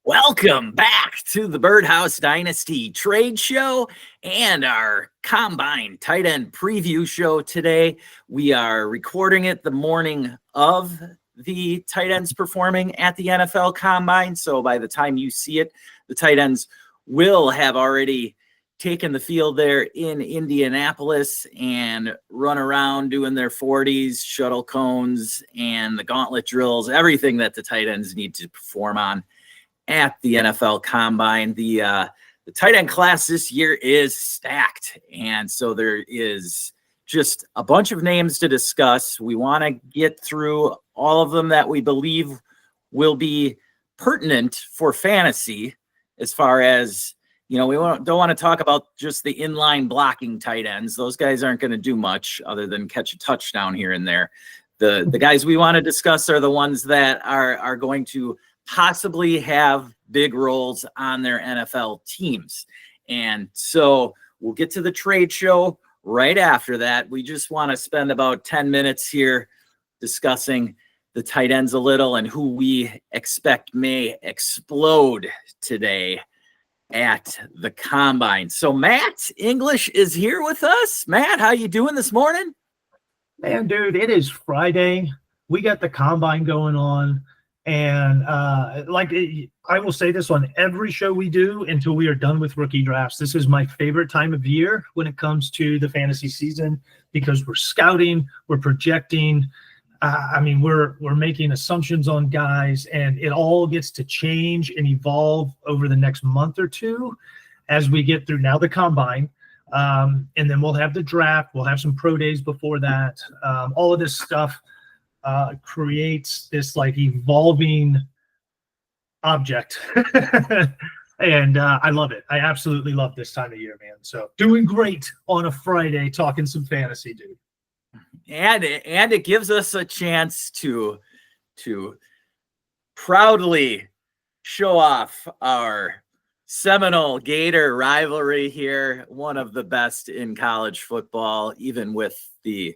Welcome back to the Birdhouse Dynasty Trade Show and our Combine Tight End Preview Show today. We are recording it the morning of the tight ends performing at the NFL Combine. So by the time you see it, the tight ends will have already taken the field there in Indianapolis and run around doing their 40s, shuttle cones, and the gauntlet drills, everything that the tight ends need to perform on at the NFL Combine. The tight end class this year is stacked, and so there is just a bunch of names to discuss. We want to get through all of them that we believe will be pertinent for fantasy, as far as, we don't want to talk about just the inline blocking tight ends. Those guys aren't going to do much other than catch a touchdown here and there. The guys we want to discuss are the ones that are going to possibly have big roles on their NFL teams. And so we'll get to the trade show right after that. We just want to spend about 10 minutes here discussing the tight ends a little and who we expect may explode today at the Combine. So Matt English is here with us. Matt, how you doing this morning? Man, dude, it is Friday. We got the Combine going on. And I will say this on every show we do until we are done with rookie drafts. This is my favorite time of year when it comes to the fantasy season, because we're scouting, we're projecting. We're making assumptions on guys, and it all gets to change and evolve over the next month or two as we get through now the Combine. And then we'll have the draft. We'll have some pro days before that. All of this stuff creates this evolving object. And I love it. I absolutely love this time of year, man. So doing great on a Friday, talking some fantasy, dude. And it gives us a chance to proudly show off our Seminole Gator rivalry here, one of the best in college football, even with the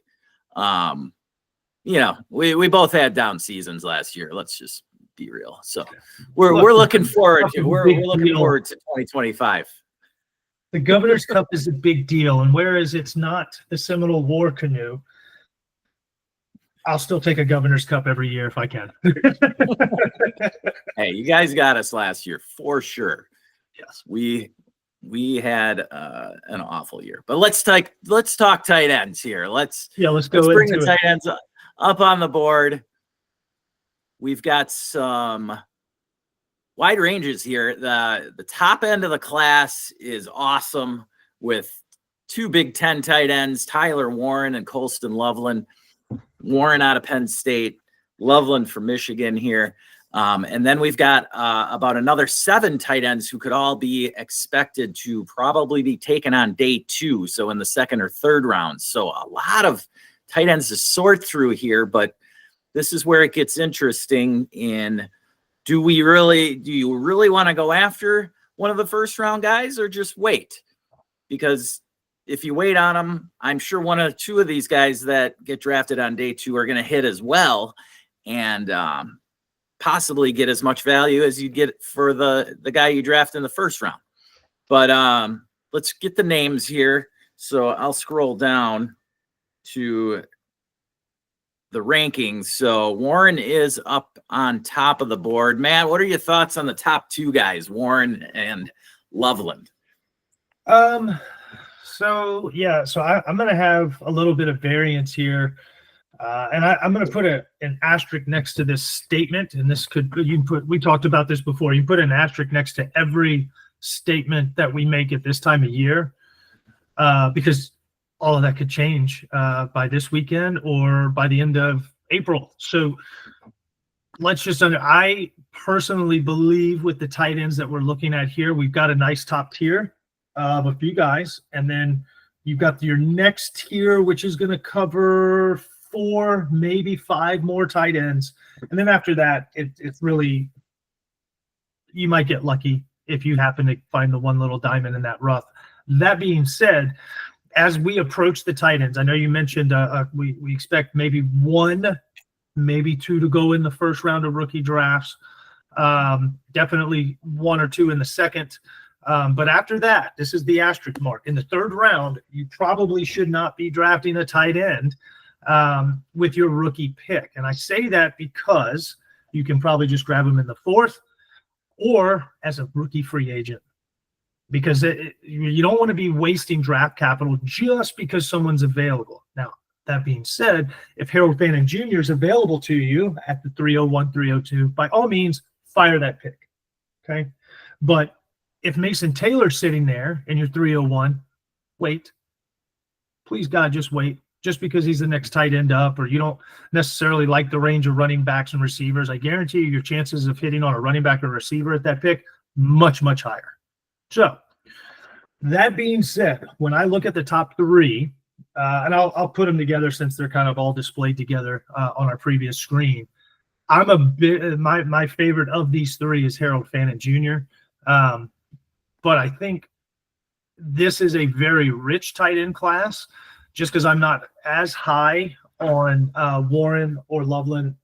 we both had down seasons last year. Let's just be real. So we're looking forward to looking forward to 2025. The Governor's Cup is a big deal, and whereas it's not the Seminole War Canoe, I'll still take a Governor's Cup every year if I can. Hey, you guys got us last year for sure. Yes, we had an awful year, but let's talk tight ends here. Let's bring the tight ends up on the board. We've got some wide ranges here. The top end of the class is awesome with two Big Ten tight ends, Tyler Warren and Colston Loveland. Warren out of Penn State, Loveland from Michigan here. And then we've got about another 7 tight ends who could all be expected to probably be taken on day 2, so in the second or third round. So a lot of tight ends to sort through here, but this is where it gets interesting in, do you really want to go after one of the first round guys or just wait? Because if you wait on them, I'm sure one or two of these guys that get drafted on day 2 are going to hit as well, and possibly get as much value as you get for the guy you draft in the first round. But let's get the names here. So I'll scroll down to the rankings. So Warren is up on top of the board. Matt, what are your thoughts on the top 2 guys, Warren and Loveland? I'm going to have a little bit of variance here. And I'm going to put an asterisk next to this statement. And we talked about this before. You put an asterisk next to every statement that we make at this time of year, because all of that could change by this weekend or by the end of April. So I personally believe with the tight ends that we're looking at here, we've got a nice top tier of a few guys. And then you've got your next tier, which is going to cover 4, maybe 5 more tight ends. And then after that, it's really, you might get lucky if you happen to find the one little diamond in that rough. That being said, as we approach the tight ends, I know you mentioned we expect maybe 1, maybe 2 to go in the first round of rookie drafts. Definitely one or two in the second. But after that, this is the asterisk mark. In the third round, you probably should not be drafting a tight end with your rookie pick. And I say that because you can probably just grab him in the fourth or as a rookie free agent, because you don't want to be wasting draft capital just because someone's available. Now, that being said, if Harold Fannin Jr. is available to you at the 301, 302, by all means, fire that pick. Okay. But if Mason Taylor's sitting there and you're 301, wait. Please, God, just wait. Just because he's the next tight end up, or you don't necessarily like the range of running backs and receivers, I guarantee you your chances of hitting on a running back or receiver at that pick, much, much higher. So that being said, when I look at the top three, and I'll put them together since they're kind of all displayed together on our previous screen, I'm a bit, my favorite of these three is Harold Fannin Jr. But I think this is a very rich tight end class. Just because I'm not as high on Warren or Loveland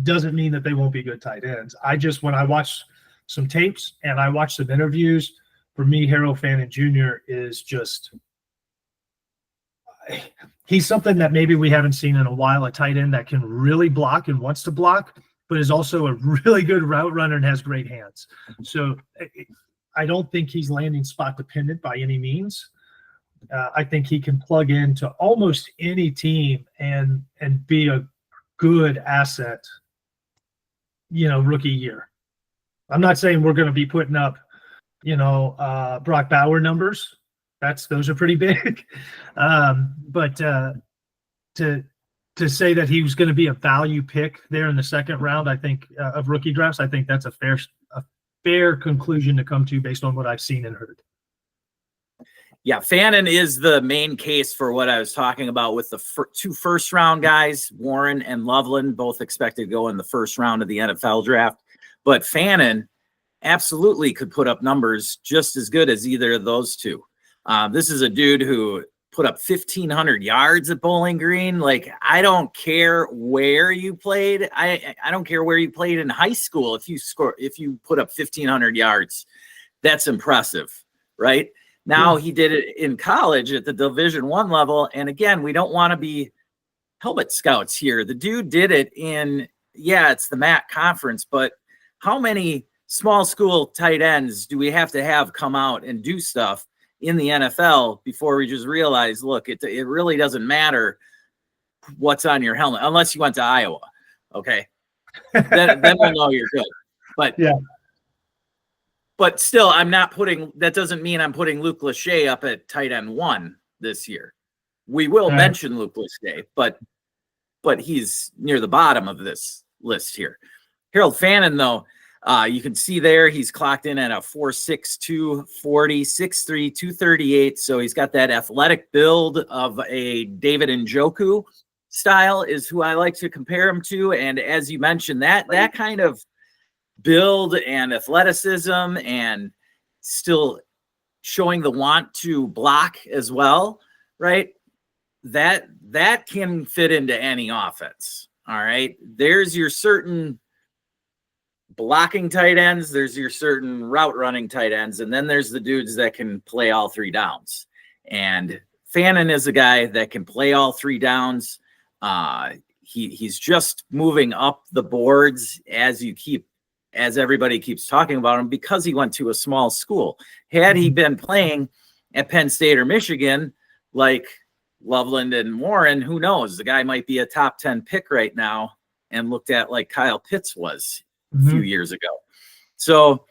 doesn't mean that they won't be good tight ends. When I watch some tapes and I watch some interviews, for me, Harold Fannin Jr. is just – he's something that maybe we haven't seen in a while, a tight end that can really block and wants to block, but is also a really good route runner and has great hands. So I don't think he's landing spot dependent by any means. I think he can plug into almost any team and be a good asset, rookie year. I'm not saying we're going to be putting up, Brock Bauer numbers. Those are pretty big. But to say that he was going to be a value pick there in the second round, I think of rookie drafts, I think that's a fair conclusion to come to based on what I've seen and heard. Yeah, Fannin is the main case for what I was talking about with the two first-round guys, Warren and Loveland, both expected to go in the first round of the NFL draft. But Fannin absolutely could put up numbers just as good as either of those two. This is a dude who put up 1,500 yards at Bowling Green. Like, I don't care where you played. I don't care where you played in high school. If you put up 1,500 yards, that's impressive, right? Now he did it in college at the Division I level. And again, we don't want to be helmet scouts here. The dude did it it's the MAC conference, but how many small school tight ends do we have to have come out and do stuff in the NFL before we just realize, look, it really doesn't matter what's on your helmet, unless you went to Iowa. Okay. then we'll know you're good. But yeah. But still, that doesn't mean I'm putting Luke Lachey up at tight end 1 this year. We will mention Luke Lachey, but he's near the bottom of this list here. Harold Fannin, though, you can see there, he's clocked in at a 4.62 40, 6'3", 238. So he's got that athletic build of a David Njoku style is who I like to compare him to. And as you mentioned, that kind of build and athleticism and still showing the want to block as well, right? That can fit into any offense. All right. There's your certain blocking tight ends. There's your certain route running tight ends. And then there's the dudes that can play all three downs. And Fannin is a guy that can play all three downs. He's just moving up the boards as everybody keeps talking about him, because he went to a small school. Had he been playing at Penn State or Michigan, like Loveland and Warren, who knows? The guy might be a top 10 pick right now and looked at like Kyle Pitts was a few years ago. So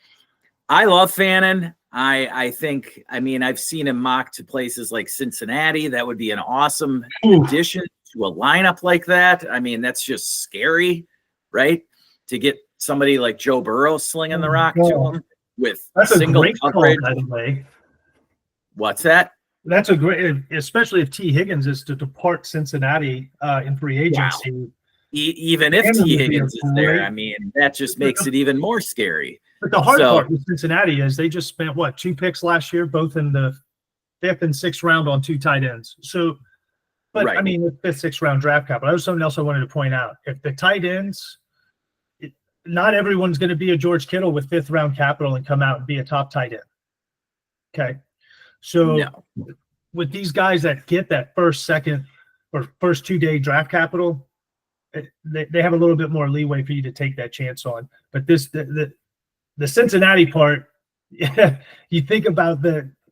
I love Fannin. I think, I've seen him mocked to places like Cincinnati. That would be an awesome addition to a lineup like that. That's just scary, right? To get somebody like Joe Burrow slinging the rock to him with single coverage. By the way. What's that? That's a great, especially if T. Higgins is to depart Cincinnati in free agency. Wow. Even if T. Higgins is there, that just makes it even more scary. But the hard part with Cincinnati is they just spent 2 picks last year, both in the 5th and 6th round on 2 tight ends. So, but right. The 5th, 6th round draft capital. That was something else I wanted to point out. If the tight ends, not everyone's going to be a George Kittle with 5th round capital and come out and be a top tight end. Okay. So with these guys that get that first, second, or first 2-day draft capital, they have a little bit more leeway for you to take that chance on. But the Cincinnati part, you think about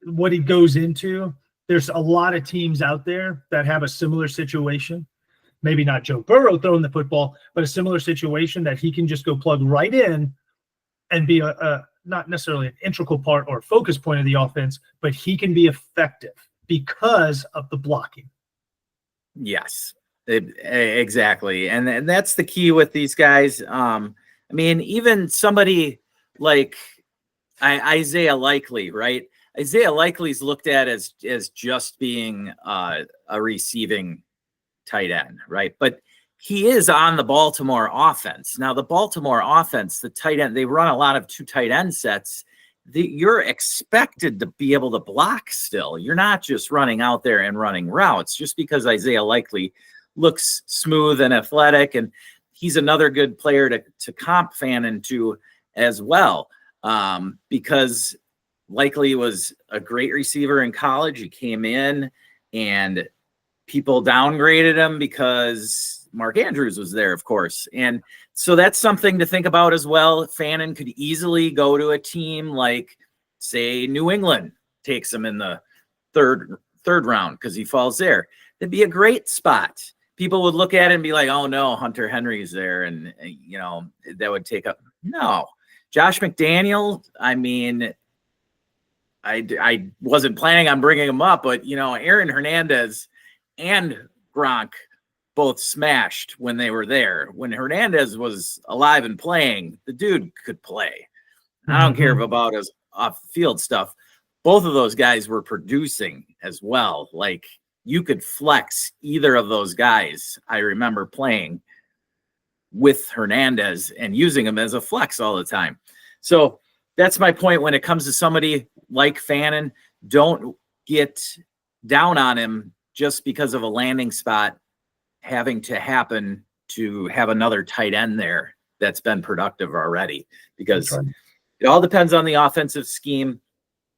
what he goes into. There's a lot of teams out there that have a similar situation. Maybe not Joe Burrow throwing the football, but a similar situation that he can just go plug right in and be a not necessarily an integral part or focus point of the offense, but he can be effective because of the blocking. Yes, exactly. And that's the key with these guys. I mean, even somebody like Isaiah Likely, right? Isaiah Likely's looked at as just being a receiving tight end, right? But he is on the Baltimore offense. Now, the Baltimore offense, the tight end, they run a lot of 2 tight end sets. You're expected to be able to block still. You're not just running out there and running routes just because Isaiah Likely looks smooth and athletic, and he's another good player to comp Fannin to as well, because Likely was a great receiver in college. He came in and people downgraded him because Mark Andrews was there, of course. And so that's something to think about as well. Fannin could easily go to a team like, say, New England takes him in the third round because he falls there. That'd be a great spot. People would look at it and be like, oh no, Hunter Henry's there. And that would take up. No, Josh McDaniel. I mean, I wasn't planning on bringing him up, but Aaron Hernandez and Gronk both smashed when they were there. When Hernandez was alive and playing, the dude could play. I don't care about his off-field stuff. Both of those guys were producing as well. Like, you could flex either of those guys. I remember playing with Hernandez and using him as a flex all the time. So that's my point when it comes to somebody like Fannin. Don't get down on him just because of a landing spot having to happen to have another tight end there that's been productive already, because it all depends on the offensive scheme.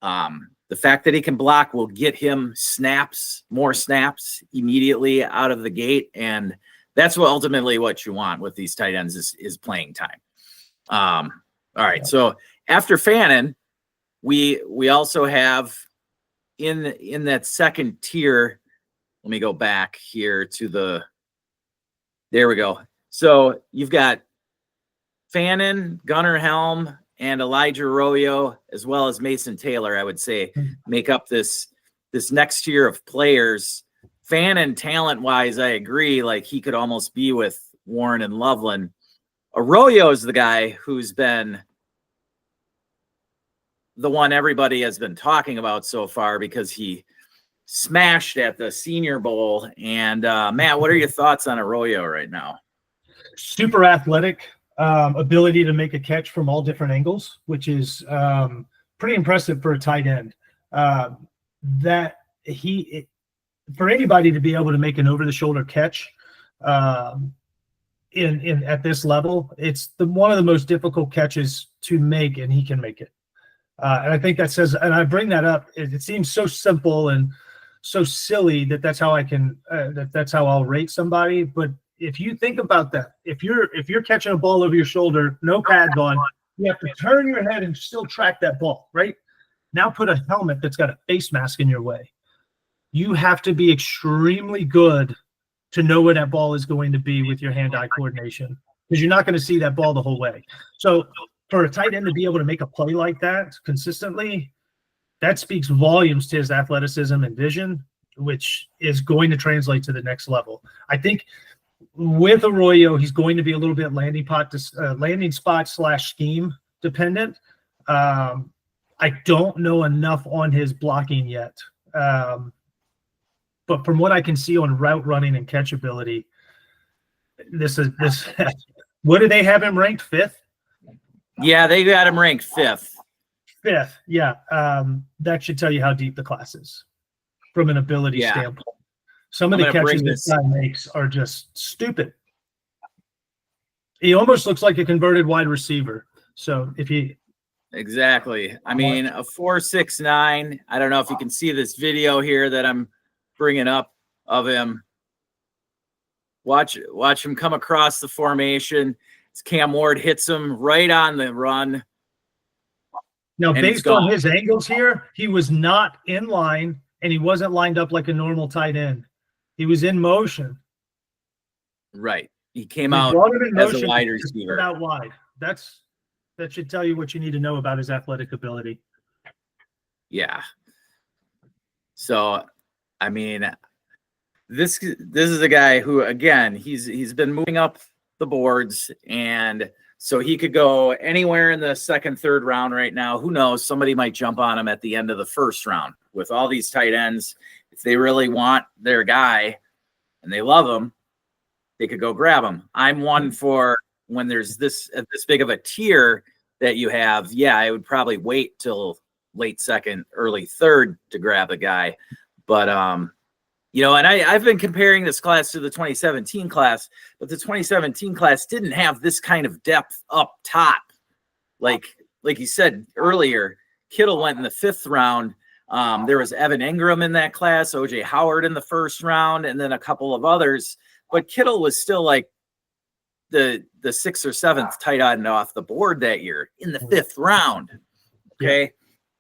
The fact that he can block will get him more snaps immediately out of the gate. And that's ultimately what you want with these tight ends is playing time. All right. So after Fannin, we also have in that second tier, let me go back here to there we go. So you've got Fannin, Gunnar Helm, and Elijah Arroyo, as well as Mason Taylor, I would say, make up this next tier of players. Fannin, talent-wise, I agree. Like, he could almost be with Warren and Loveland. Arroyo is the guy who's been the one everybody has been talking about so far because he smashed at the Senior Bowl. And Matt, what are your thoughts on Arroyo right now? Super athletic, ability to make a catch from all different angles, which is pretty impressive for a tight end. That for anybody to be able to make an over-the-shoulder catch in at this level, it's one of the most difficult catches to make, and he can make it. And I think that says, and I bring that up, it seems so simple and so silly that's how I can that's how I'll rate somebody. But if you think about that, if you're catching a ball over your shoulder, no pads on, you have to turn your head and still track that ball, right? Now put a helmet that's got a face mask in your way. You have to be extremely good to know where that ball is going to be with your hand-eye coordination, because you're not going to see that ball the whole way. So for a tight end to be able to make a play like that consistently, that speaks volumes to his athleticism and vision, which is going to translate to the next level. I think with Arroyo, he's going to be a little bit landing spot / scheme dependent. I don't know enough on his blocking yet. But from what I can see on route running and catchability, this. What do they have him ranked? 5th? Yeah, they got him ranked 5th. 5th, yeah. That should tell you how deep the class is from an ability standpoint. Some of the catches this guy makes are just stupid. He almost looks like a converted wide receiver. So if he exactly, I mean, a 4.69. I don't know if you can see this video here that I'm bringing up of him. Watch him come across the formation. Cam Ward hits him right on the run. Now, based on his angles here, he was not in line, and he wasn't lined up like a normal tight end. He was in motion. Right. He came out as a wide receiver. Out wide. That should tell you what you need to know about his athletic ability. Yeah. So, I mean, this is a guy who, again, he's been moving up the boards, and so he could go anywhere in the second, third round right now. Who knows? Somebody might jump on him at the end of the first round. With all these tight ends, if they really want their guy and they love him, they could go grab him. I'm one for when there's this big of a tier that you have. Yeah, I would probably wait till late second, early third to grab a guy. But you know, and I've been comparing this class to the 2017 class, but the 2017 class didn't have this kind of depth up top. Like you said earlier, Kittle went in the 5th round. There was Evan Ingram in that class, OJ Howard in the 1st round, and then a couple of others. But Kittle was still like the 6th or 7th tight end off the board that year in the 5th round. Okay.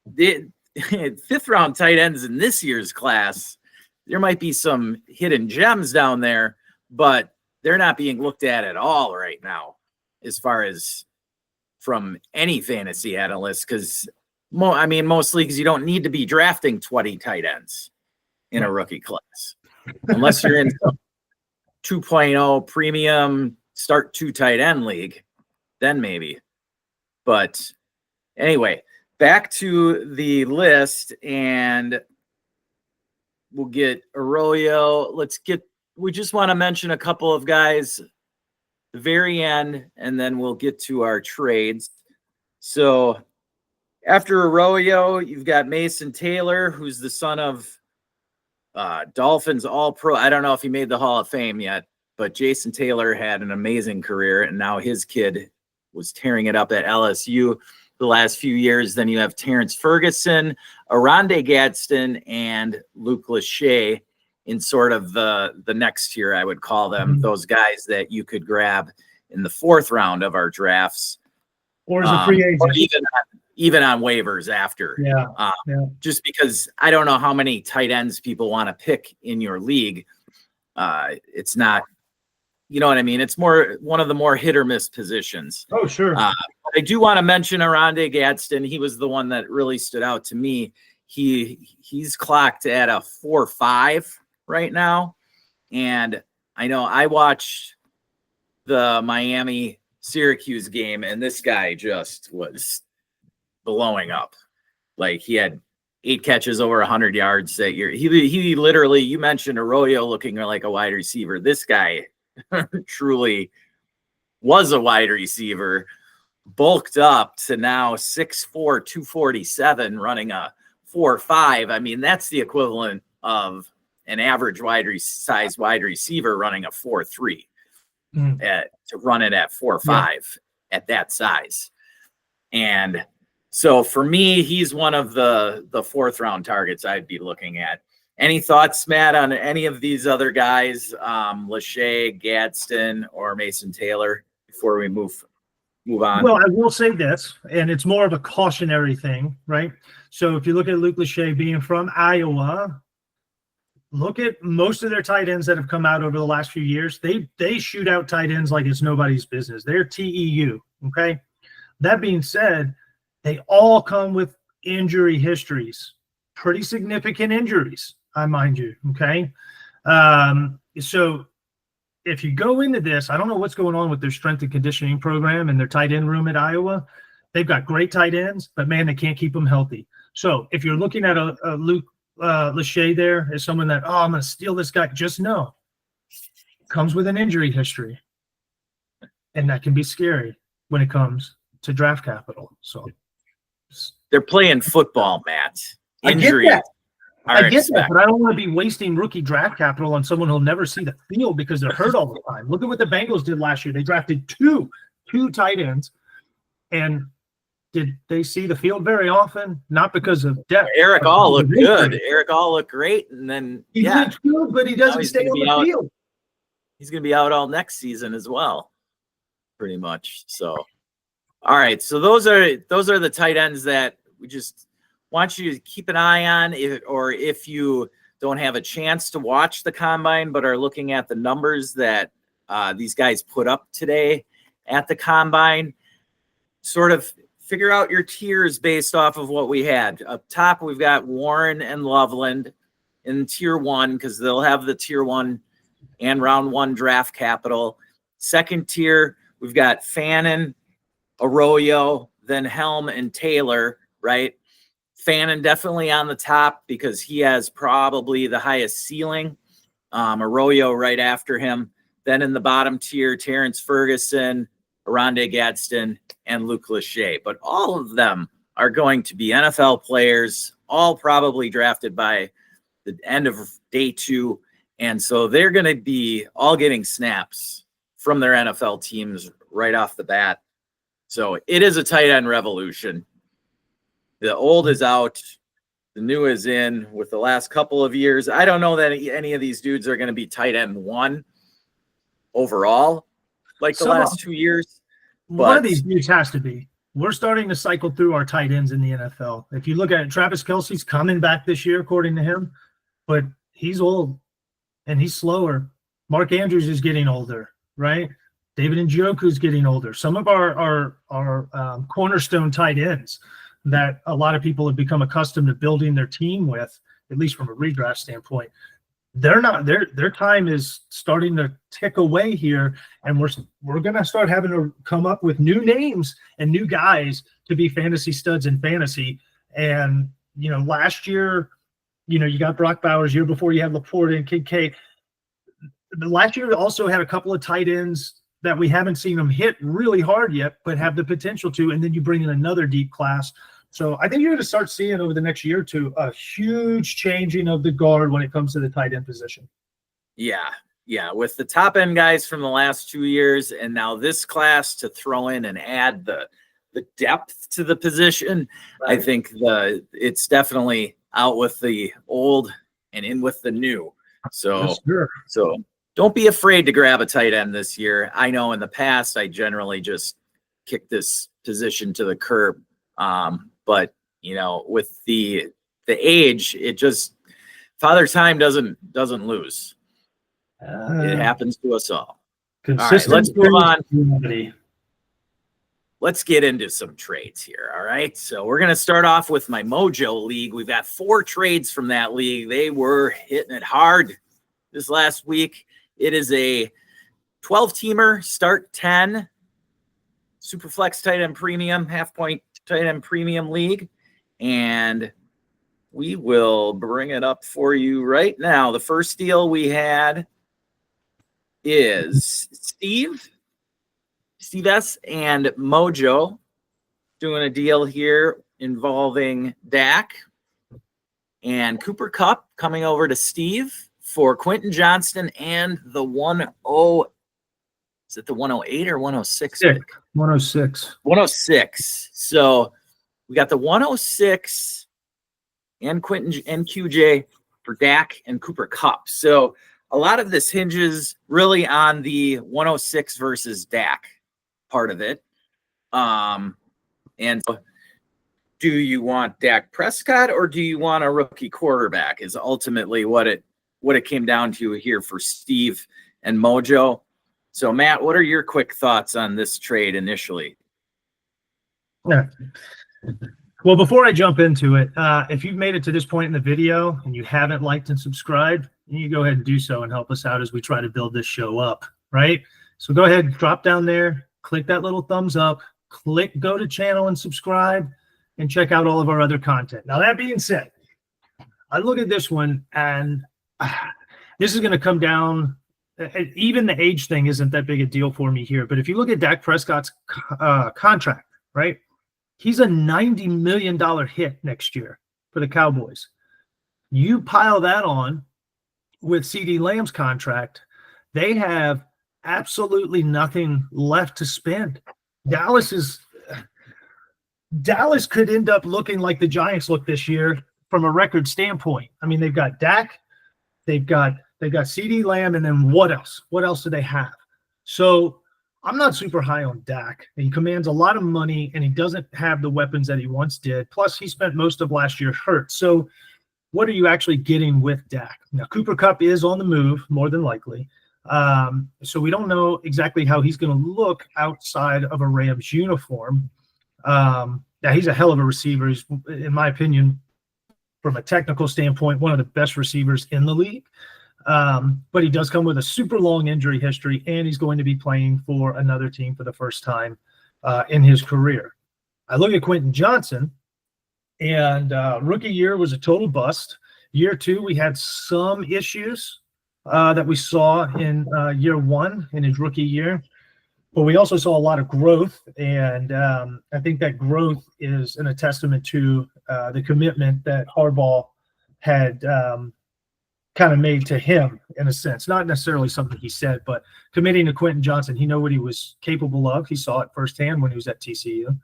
The 5th round tight ends in this year's class, there might be some hidden gems down there, but they're not being looked at all right now, as far as from any fantasy analyst. Because most leagues, you don't need to be drafting 20 tight ends in a rookie class, unless you're in some 2.0 premium start 2 tight end league, then maybe. But anyway, back to the list, and we'll get Arroyo. We just want to mention a couple of guys at the very end, and then we'll get to our trades. So after Arroyo, you've got Mason Taylor, who's the son of Dolphins All-Pro. I don't know if he made the Hall of Fame yet, but Jason Taylor had an amazing career, and now his kid was tearing it up at LSU the last few years. Then you have Terrence Ferguson, Orande Gadsden, and Luke Lachey in sort of the next tier, I would call them, those guys that you could grab in the 4th round of our drafts. Or as a free agent. Or even on waivers after. Just because I don't know how many tight ends people want to pick in your league. It's not, you know what I mean? It's more one of the more hit or miss positions. Oh, sure. I do want to mention Orande Gadsden. He was the one that really stood out to me. He's clocked at a 4.5 right now. And I know I watched the Miami Syracuse game, and this guy just was blowing up. Like, he had 8 catches over 100 yards that year. He literally, you mentioned Arroyo looking like a wide receiver. This guy truly was a wide receiver, bulked up to now 6'4", 247, running a 4.5. I mean, that's the equivalent of an average size wide receiver running a 4.3 to run it at 4.5 at that size. And so for me, he's one of the 4th round targets I'd be looking at. Any thoughts, Matt, on any of these other guys, Lachey, Gadsden, or Mason Taylor, before we move on? Well, I will say this, and it's more of a cautionary thing, right? So if you look at Luke Lachey being from Iowa, look at most of their tight ends that have come out over the last few years. They shoot out tight ends like it's nobody's business. They're TEU, okay? That being said, they all come with injury histories, pretty significant injuries, I mind you, okay? So if you go into this, I don't know what's going on with their strength and conditioning program and their tight end room at Iowa. They've got great tight ends, but, man, they can't keep them healthy. So if you're looking at a Luke Lachey there as someone that, I'm going to steal this guy, just know, comes with an injury history. And that can be scary when it comes to draft capital. So they're playing football, Matt. Injury. I get that, but I don't want to be wasting rookie draft capital on someone who'll never see the field because they're hurt all the time. Look at what the Bengals did last year. They drafted two tight ends, and did they see the field very often? Not because of depth. Eric All looked good. Eric All looked great, and then he looked good, but he doesn't stay on the field. He's going to be out all next season as well, pretty much. So, all right. So those are the tight ends that we just want you to keep an eye on, if you don't have a chance to watch the combine but are looking at the numbers that these guys put up today at the combine, sort of figure out your tiers based off of what we had. Up top, we've got Warren and Loveland in tier 1 because they'll have the tier 1 and round 1 draft capital. Second tier, we've got Fannin, Arroyo, then Helm and Taylor, right? Fannin definitely on the top because he has probably the highest ceiling. Arroyo right after him. Then in the bottom tier, Terrence Ferguson, Orande Gadsden, and Luke Lachey. But all of them are going to be NFL players, all probably drafted by the end of day 2. And so they're going to be all getting snaps from their NFL teams right off the bat. So it is a tight end revolution. The old is out. The new is in with the last couple of years. I don't know that any of these dudes are going to be tight end 1 overall, like the last 2 years. One of these dudes has to be. We're starting to cycle through our tight ends in the NFL. If you look at it, Travis Kelce's coming back this year, according to him, but he's old and he's slower. Mark Andrews is getting older, right? David Njoku is getting older. Some of our cornerstone tight ends that a lot of people have become accustomed to building their team with, at least from a redraft standpoint, they're not, their time is starting to tick away here, and we're going to start having to come up with new names and new guys to be fantasy studs in fantasy. And last year, you got Brock Bowers. Year before, you had Laporte and Kid K. Last year, we also had a couple of tight ends that we haven't seen them hit really hard yet, but have the potential to. And then you bring in another deep class. So I think you're going to start seeing over the next year or two a huge changing of the guard when it comes to the tight end position. Yeah. With the top end guys from the last 2 years, and now this class to throw in and add the depth to the position, right. I think it's definitely out with the old and in with the new. So, sure. So don't be afraid to grab a tight end this year. I know in the past I generally just kick this position to the curb. But with the age, it just Father Time doesn't lose. It happens to us all. All right, let's move on. Let's get into some trades here. All right. So we're going to start off with my Mojo League. We've got 4 trades from that league. They were hitting it hard this last week. It is a 12-teamer, start 10, Superflex tight end premium, half-point tight end premium league. And we will bring it up for you right now. The first deal we had is Steve S. and Mojo doing a deal here involving Dak and Cooper Kupp coming over to Steve for Quentin Johnston and the 10. Is it the 108 or 106? 106. 106. So we got the 106 and Quentin and QJ for Dak and Cooper Kupp. So a lot of this hinges really on the 106 versus Dak part of it. And do you want Dak Prescott or do you want a rookie quarterback is ultimately what it came down to here for Steve and Mojo. So Matt, what are your quick thoughts on this trade initially? Yeah. Well, before I jump into it, if you've made it to this point in the video and you haven't liked and subscribed, you go ahead and do so and help us out as we try to build this show up, right? So go ahead, drop down there, click that little thumbs up, click go to channel and subscribe, and check out all of our other content. Now, that being said, I look at this one, and this is going to come down. Even the age thing isn't that big a deal for me here. But if you look at Dak Prescott's contract, right, he's a $90 million hit next year for the Cowboys. You pile that on with CeeDee Lamb's contract, they have absolutely nothing left to spend. Dallas could end up looking like the Giants look this year from a record standpoint. I mean, they've got Dak, they've got CeeDee Lamb, and then what else? What else do they have? So I'm not super high on Dak. He commands a lot of money, and he doesn't have the weapons that he once did. Plus, he spent most of last year hurt. So what are you actually getting with Dak? Now, Cooper Kupp is on the move, more than likely. So we don't know exactly how he's going to look outside of a Rams uniform. Now, he's a hell of a receiver. He's, in my opinion, from a technical standpoint, one of the best receivers in the league. But he does come with a super long injury history, and he's going to be playing for another team for the first time in his career. I look at Quentin Johnson, and rookie year was a total bust. Year two, we had some issues that we saw in year one in his rookie year. But we also saw a lot of growth, and I think that growth is a testament to the commitment that Harbaugh had kind of made to him, in a sense. Not necessarily something he said, but committing to Quentin Johnson. He knew what he was capable of. He saw it firsthand when he was at TCU.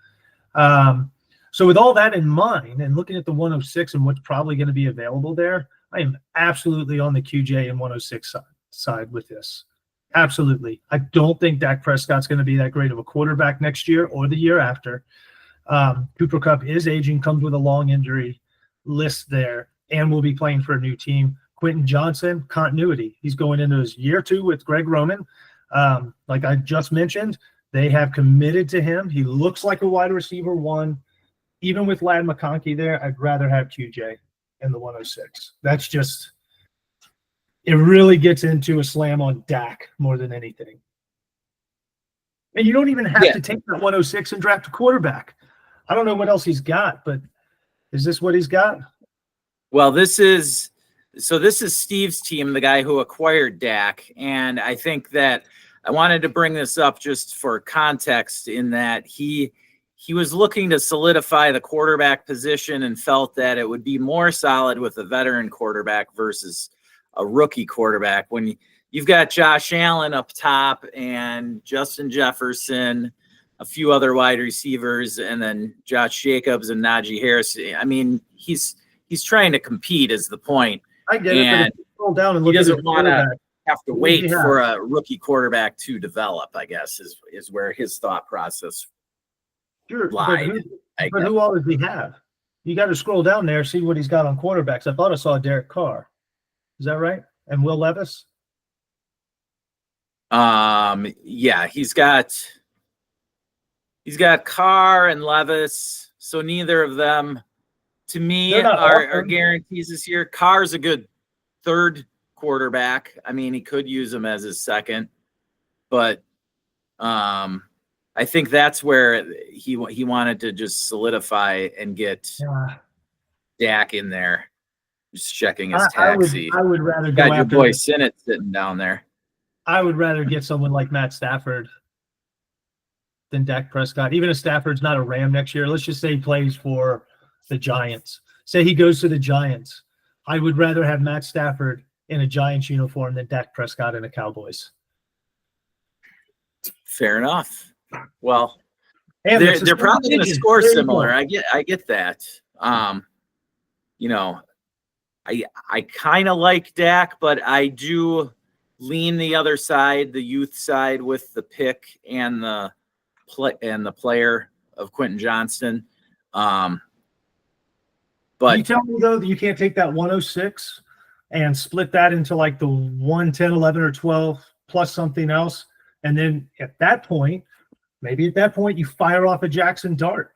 So with all that in mind, and looking at the 106 and what's probably going to be available there, I am absolutely on the QJ and 106 side with this. Absolutely. I don't think Dak Prescott's going to be that great of a quarterback next year or the year after. Cooper Kupp is aging, comes with a long injury list there, and will be playing for a new team. Quentin Johnson, continuity. He's going into his year two with Greg Roman. Like I just mentioned, they have committed to him. He looks like a wide receiver one. Even with Ladd McConkey there, I'd rather have QJ in the 106. That's just – it really gets into a slam on Dak more than anything. And you don't even have to take that 106 and draft a quarterback. I don't know what else he's got, but is this what he's got? Well, this is Steve's team, the guy who acquired Dak. And I think that I wanted to bring this up just for context in that he was looking to solidify the quarterback position and felt that it would be more solid with a veteran quarterback versus a rookie quarterback. When you've got Josh Allen up top and Justin Jefferson, a few other wide receivers, and then Josh Jacobs and Najee Harris. I mean, he's trying to compete is the point. I get it. But if you scroll down and look he at doesn't want to have to wait Yeah. for a rookie quarterback to develop, I guess, is where his thought process Sure, lied. but who all does he have? You got to scroll down there, see what he's got on quarterbacks. I thought I saw Derek Carr. Is that right? And Will Levis? Yeah, he's got Carr and Levis, so neither of them to me are guarantees this year. Carr's a good third quarterback. I mean, he could use him as his second, but I think that's where he wanted to just solidify and get Dak in there. Just checking his taxi. I would rather go got your after boy Sinnott sitting down there. I would rather get someone like Matt Stafford than Dak Prescott. Even if Stafford's not a Ram next year, let's just say he plays for the Giants. Say he goes to the Giants. I would rather have Matt Stafford in a Giants uniform than Dak Prescott in a Cowboys. Fair enough. Well, and they're probably going to score similar. I get that. You know, I kind of like Dak, but I do lean the other side, the youth side, with the pick and the player of Quentin Johnston. But you tell me though that you can't take that 106 and split that into like the 1, 10, 11, or 12 plus something else, and then at that point, maybe you fire off a Jackson Dart.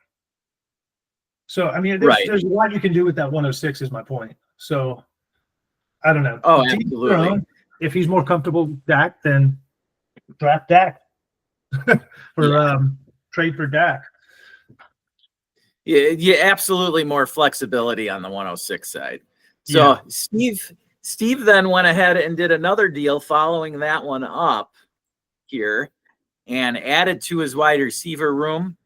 So I mean, there's a lot you can do with that 106. Is my point. So I don't know. Oh, absolutely. If he's more comfortable with Dak, then draft Dak or trade for Dak. Yeah, absolutely more flexibility on the 106 side. So yeah. Steve then went ahead and did another deal following that one up here and added to his wide receiver room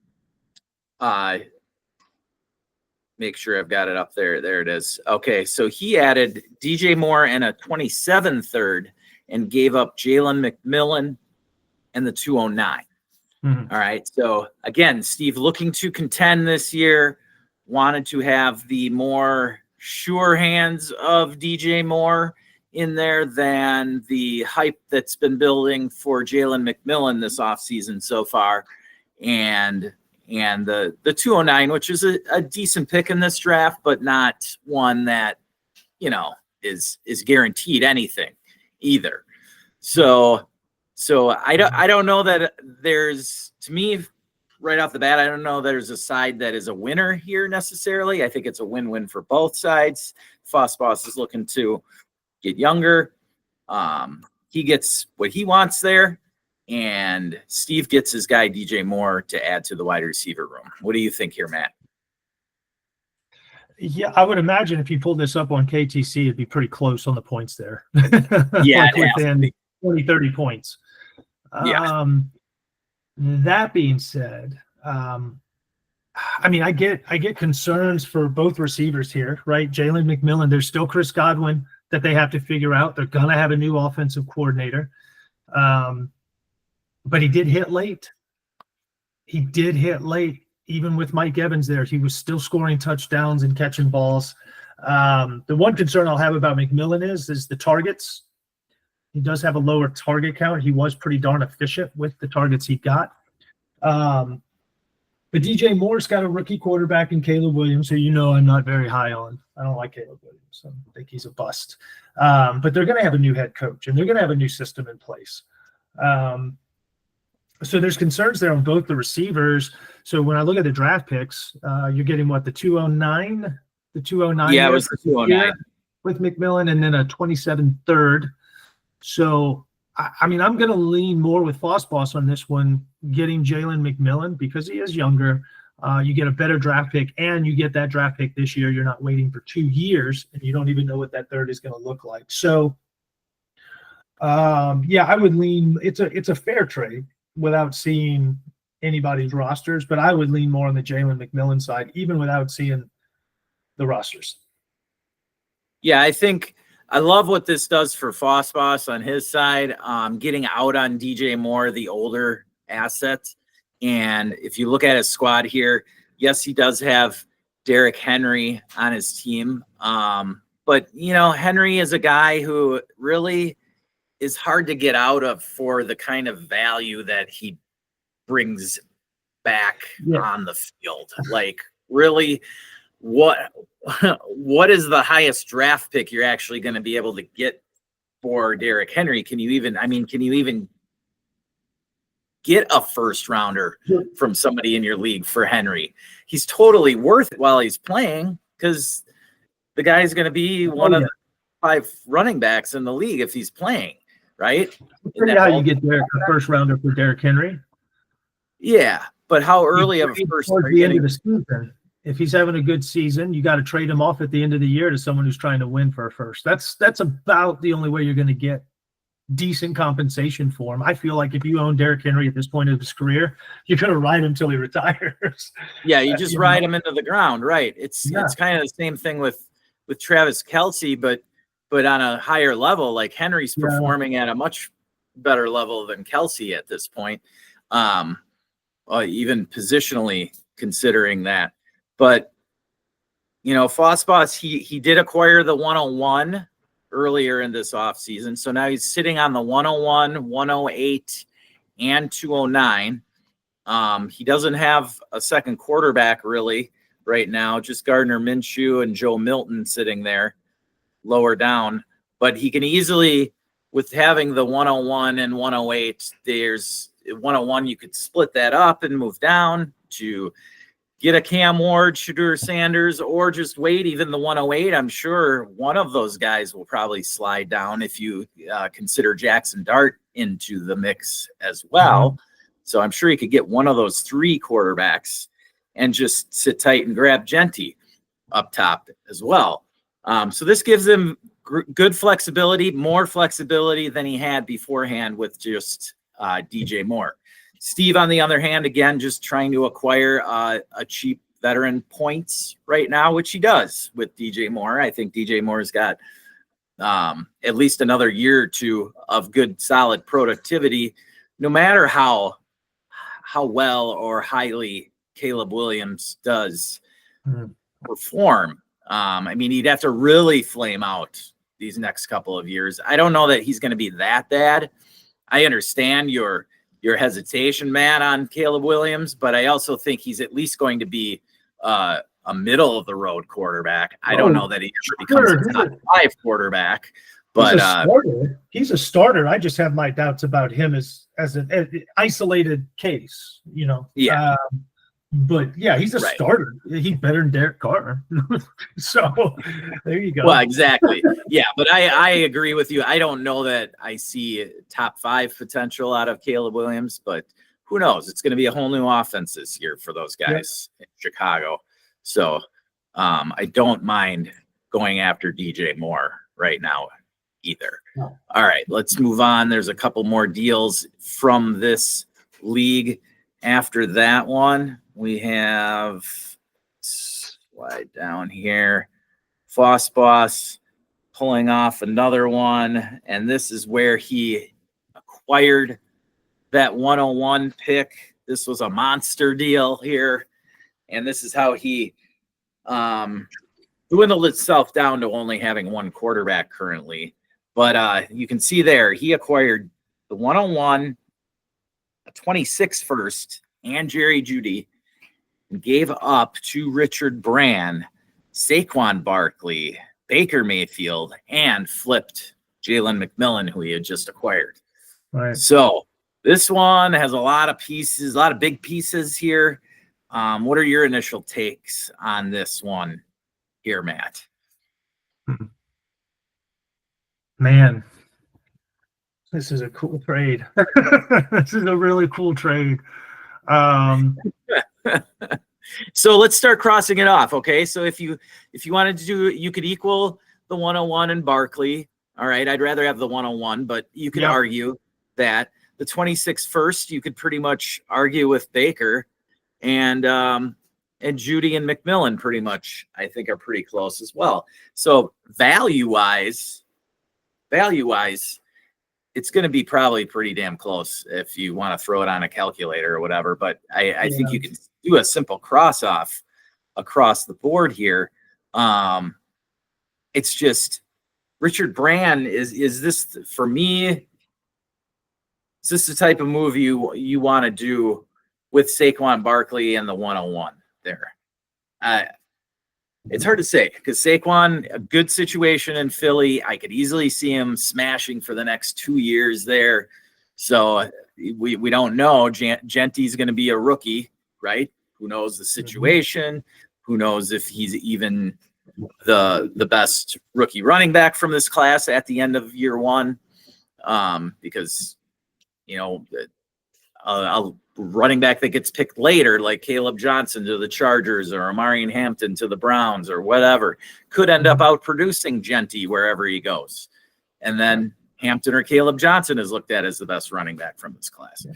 make sure I've got it up there. There it is. Okay, so he added DJ Moore and a 27 third and gave up Jalen McMillan and the 209. All right. So again, Steve looking to contend this year, wanted to have the more sure hands of DJ Moore in there than the hype that's been building for Jalen McMillan this offseason so far. And the 209, which is a decent pick in this draft, but not one that, is guaranteed anything either. So I don't know that there's, to me, right off the bat, I don't know there's a side that is a winner here necessarily. I think it's a win-win for both sides. Foss Boss is looking to get younger. He gets what he wants there, and Steve gets his guy DJ Moore to add to the wide receiver room. What do you think here, Matt? Yeah, I would imagine if you pulled this up on KTC, it'd be pretty close on the points there. Yeah, like within 20, 30 points. Yeah. That being said, I get concerns for both receivers here, right? Jalen McMillan, there's still Chris Godwin that they have to figure out. They're going to have a new offensive coordinator. But he did hit late. Even with Mike Evans there. He was still scoring touchdowns and catching balls. The one concern I'll have about McMillan is the targets. He does have a lower target count. He was pretty darn efficient with the targets he got. But DJ Moore's got a rookie quarterback in Caleb Williams, who I'm not very high on. I don't like Caleb Williams. I think he's a bust. But they're going to have a new head coach, and they're going to have a new system in place. So there's concerns there on both the receivers. So when I look at the draft picks, you're getting what, the 209? The 209? Yeah, it was the 209. With McMillan, and then a 27 third. So, I'm going to lean more with Foss Boss on this one, getting Jalen McMillan because he is younger. You get a better draft pick, and you get that draft pick this year. You're not waiting for 2 years, and you don't even know what that third is going to look like. So, I would lean. It's a fair trade without seeing anybody's rosters, but I would lean more on the Jalen McMillan side, even without seeing the rosters. Yeah, I think I love what this does for Foss Boss on his side, getting out on DJ Moore, the older asset. And if you look at his squad here, yes, he does have Derrick Henry on his team. But, Henry is a guy who really is hard to get out of for the kind of value that he brings back on the field. Like, really, what is the highest draft pick you're actually going to be able to get for Derrick Henry? Can you even get a first rounder from somebody in your league for Henry? He's totally worth it while he's playing, because the guy's going to be one of the 5 running backs in the league if he's playing, right? How you get a first rounder for Derrick Henry? Yeah, but how early of a first? Towards the end of the season. If he's having a good season, you got to trade him off at the end of the year to someone who's trying to win for a first. That's about the only way you're going to get decent compensation for him. I feel like if you own Derrick Henry at this point of his career, you're going to ride him until he retires. Yeah, you just ride him into the ground, right? It's kind of the same thing with Travis Kelce, but on a higher level. Like, Henry's performing at a much better level than Kelce at this point, even positionally considering that. But, Foss Boss, he did acquire the 101 earlier in this offseason. So now he's sitting on the 101, 108, and 209. He doesn't have a second quarterback really right now, just Gardner Minshew and Joe Milton sitting there lower down. But he can easily, with having the 101 and 108, there's 101, you could split that up and move down to get a Cam Ward, Shadur Sanders, or just wait. Even the 108, I'm sure one of those guys will probably slide down if you consider Jackson Dart into the mix as well. So I'm sure he could get one of those 3 quarterbacks and just sit tight and grab Genty up top as well. So this gives him good flexibility, more flexibility than he had beforehand with just DJ Moore. Steve, on the other hand, again, just trying to acquire a cheap veteran points right now, which he does with DJ Moore. I think DJ Moore's got at least another year or two of good, solid productivity, no matter how well or highly Caleb Williams does perform. I mean, he'd have to really flame out these next couple of years. I don't know that he's going to be that bad. I understand your hesitation, Matt, on Caleb Williams, but I also think he's at least going to be a middle of the road quarterback. I don't know that he ever becomes a top 5 quarterback, but he's a starter. I just have my doubts about him as an isolated case, you know. Yeah. But yeah, he's a starter. He's better than Derek Carr. So there you go. Well, exactly. Yeah, but I agree with you. I don't know that I see top 5 potential out of Caleb Williams, but who knows? It's going to be a whole new offense this year for those guys in Chicago. So I don't mind going after DJ Moore right now either. No. All right, let's move on. There's a couple more deals from this league. After that one, we have, slide down here, Foss Boss pulling off another one, and this is where he acquired that 101 pick. This was a monster deal here, and this is how he dwindled itself down to only having one quarterback currently. But you can see there, he acquired the 101, a 26 first, and Jerry Jeudy, and gave up to Richard Brand, Saquon Barkley, Baker Mayfield, and flipped Jalen McMillan, who he had just acquired. Right. So this one has a lot of pieces, a lot of big pieces here. What are your initial takes on this one here, Matt? Man, this is a cool trade. This is a really cool trade. So let's start crossing it off. Okay. So if you wanted to do, you could equal the 101 and Barkley. All right. I'd rather have the 101, but you could argue that the 26 first, you could pretty much argue with Baker, and Jeudy and McMillan pretty much, I think, are pretty close as well. So value wise, it's going to be probably pretty damn close if you want to throw it on a calculator or whatever. But I think you can do a simple cross off across the board here. It's just Richard Brand is this, for me, is this the type of move you want to do with Saquon Barkley and the 101 there? It's hard to say because Saquon, a good situation in Philly. I could easily see him smashing for the next 2 years there. So we don't know. Genty's going to be a rookie, right? Who knows the situation? Who knows if he's even the best rookie running back from this class at the end of year one? Because, you know, a running back that gets picked later, like Caleb Johnson to the Chargers or Amarian Hampton to the Browns or whatever, could end up outproducing Genty wherever he goes. And then Hampton or Caleb Johnson is looked at as the best running back from this class. Yeah.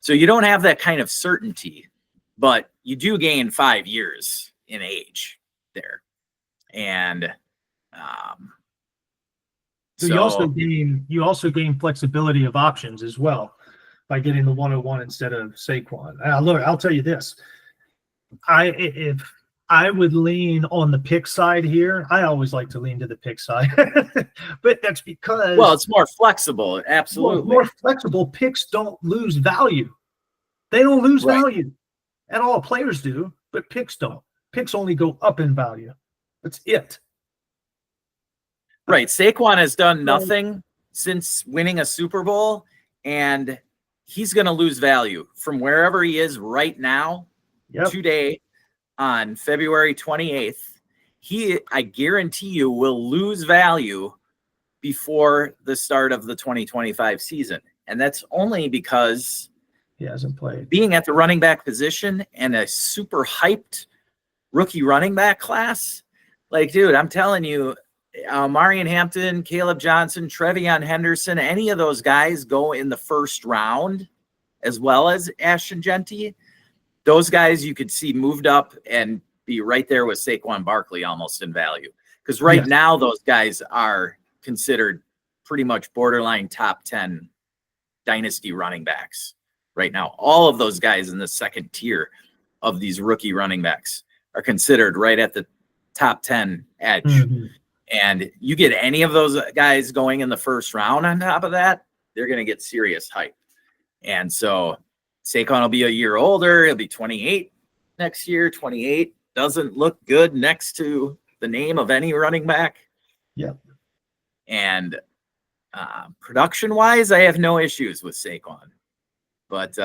So you don't have that kind of certainty, but you do gain 5 years in age there. And so you also gain flexibility of options as well by getting the 101 instead of Saquon. Look, I'll tell you this. If I would lean on the pick side here, I always like to lean to the pick side. But that's because... Well, it's more flexible. Absolutely. More flexible. Picks don't lose value. They don't lose value. And all players do, but picks don't. Picks only go up in value. That's it. Right. Saquon has done nothing since winning a Super Bowl, and he's going to lose value from wherever he is right now, today, on February 28th. I guarantee you, will lose value before the start of the 2025 season. And that's only because he hasn't played. Being at the running back position and a super hyped rookie running back class, like, dude, I'm telling you, Amarian Hampton, Caleb Johnson, Trevion Henderson, any of those guys go in the first round, as well as Ashton Genty. those guys you could see moved up and be right there with Saquon Barkley almost in value. Because right now those guys are considered pretty much borderline top 10 dynasty running backs right now. All of those guys in the second tier of these rookie running backs are considered right at the top 10 edge. Mm-hmm. And you get any of those guys going in the first round on top of that, they're going to get serious hype. And so Saquon will be a year older. He'll be 28 next year. 28 doesn't look good next to the name of any running back. Yeah. And production-wise, I have no issues with Saquon. But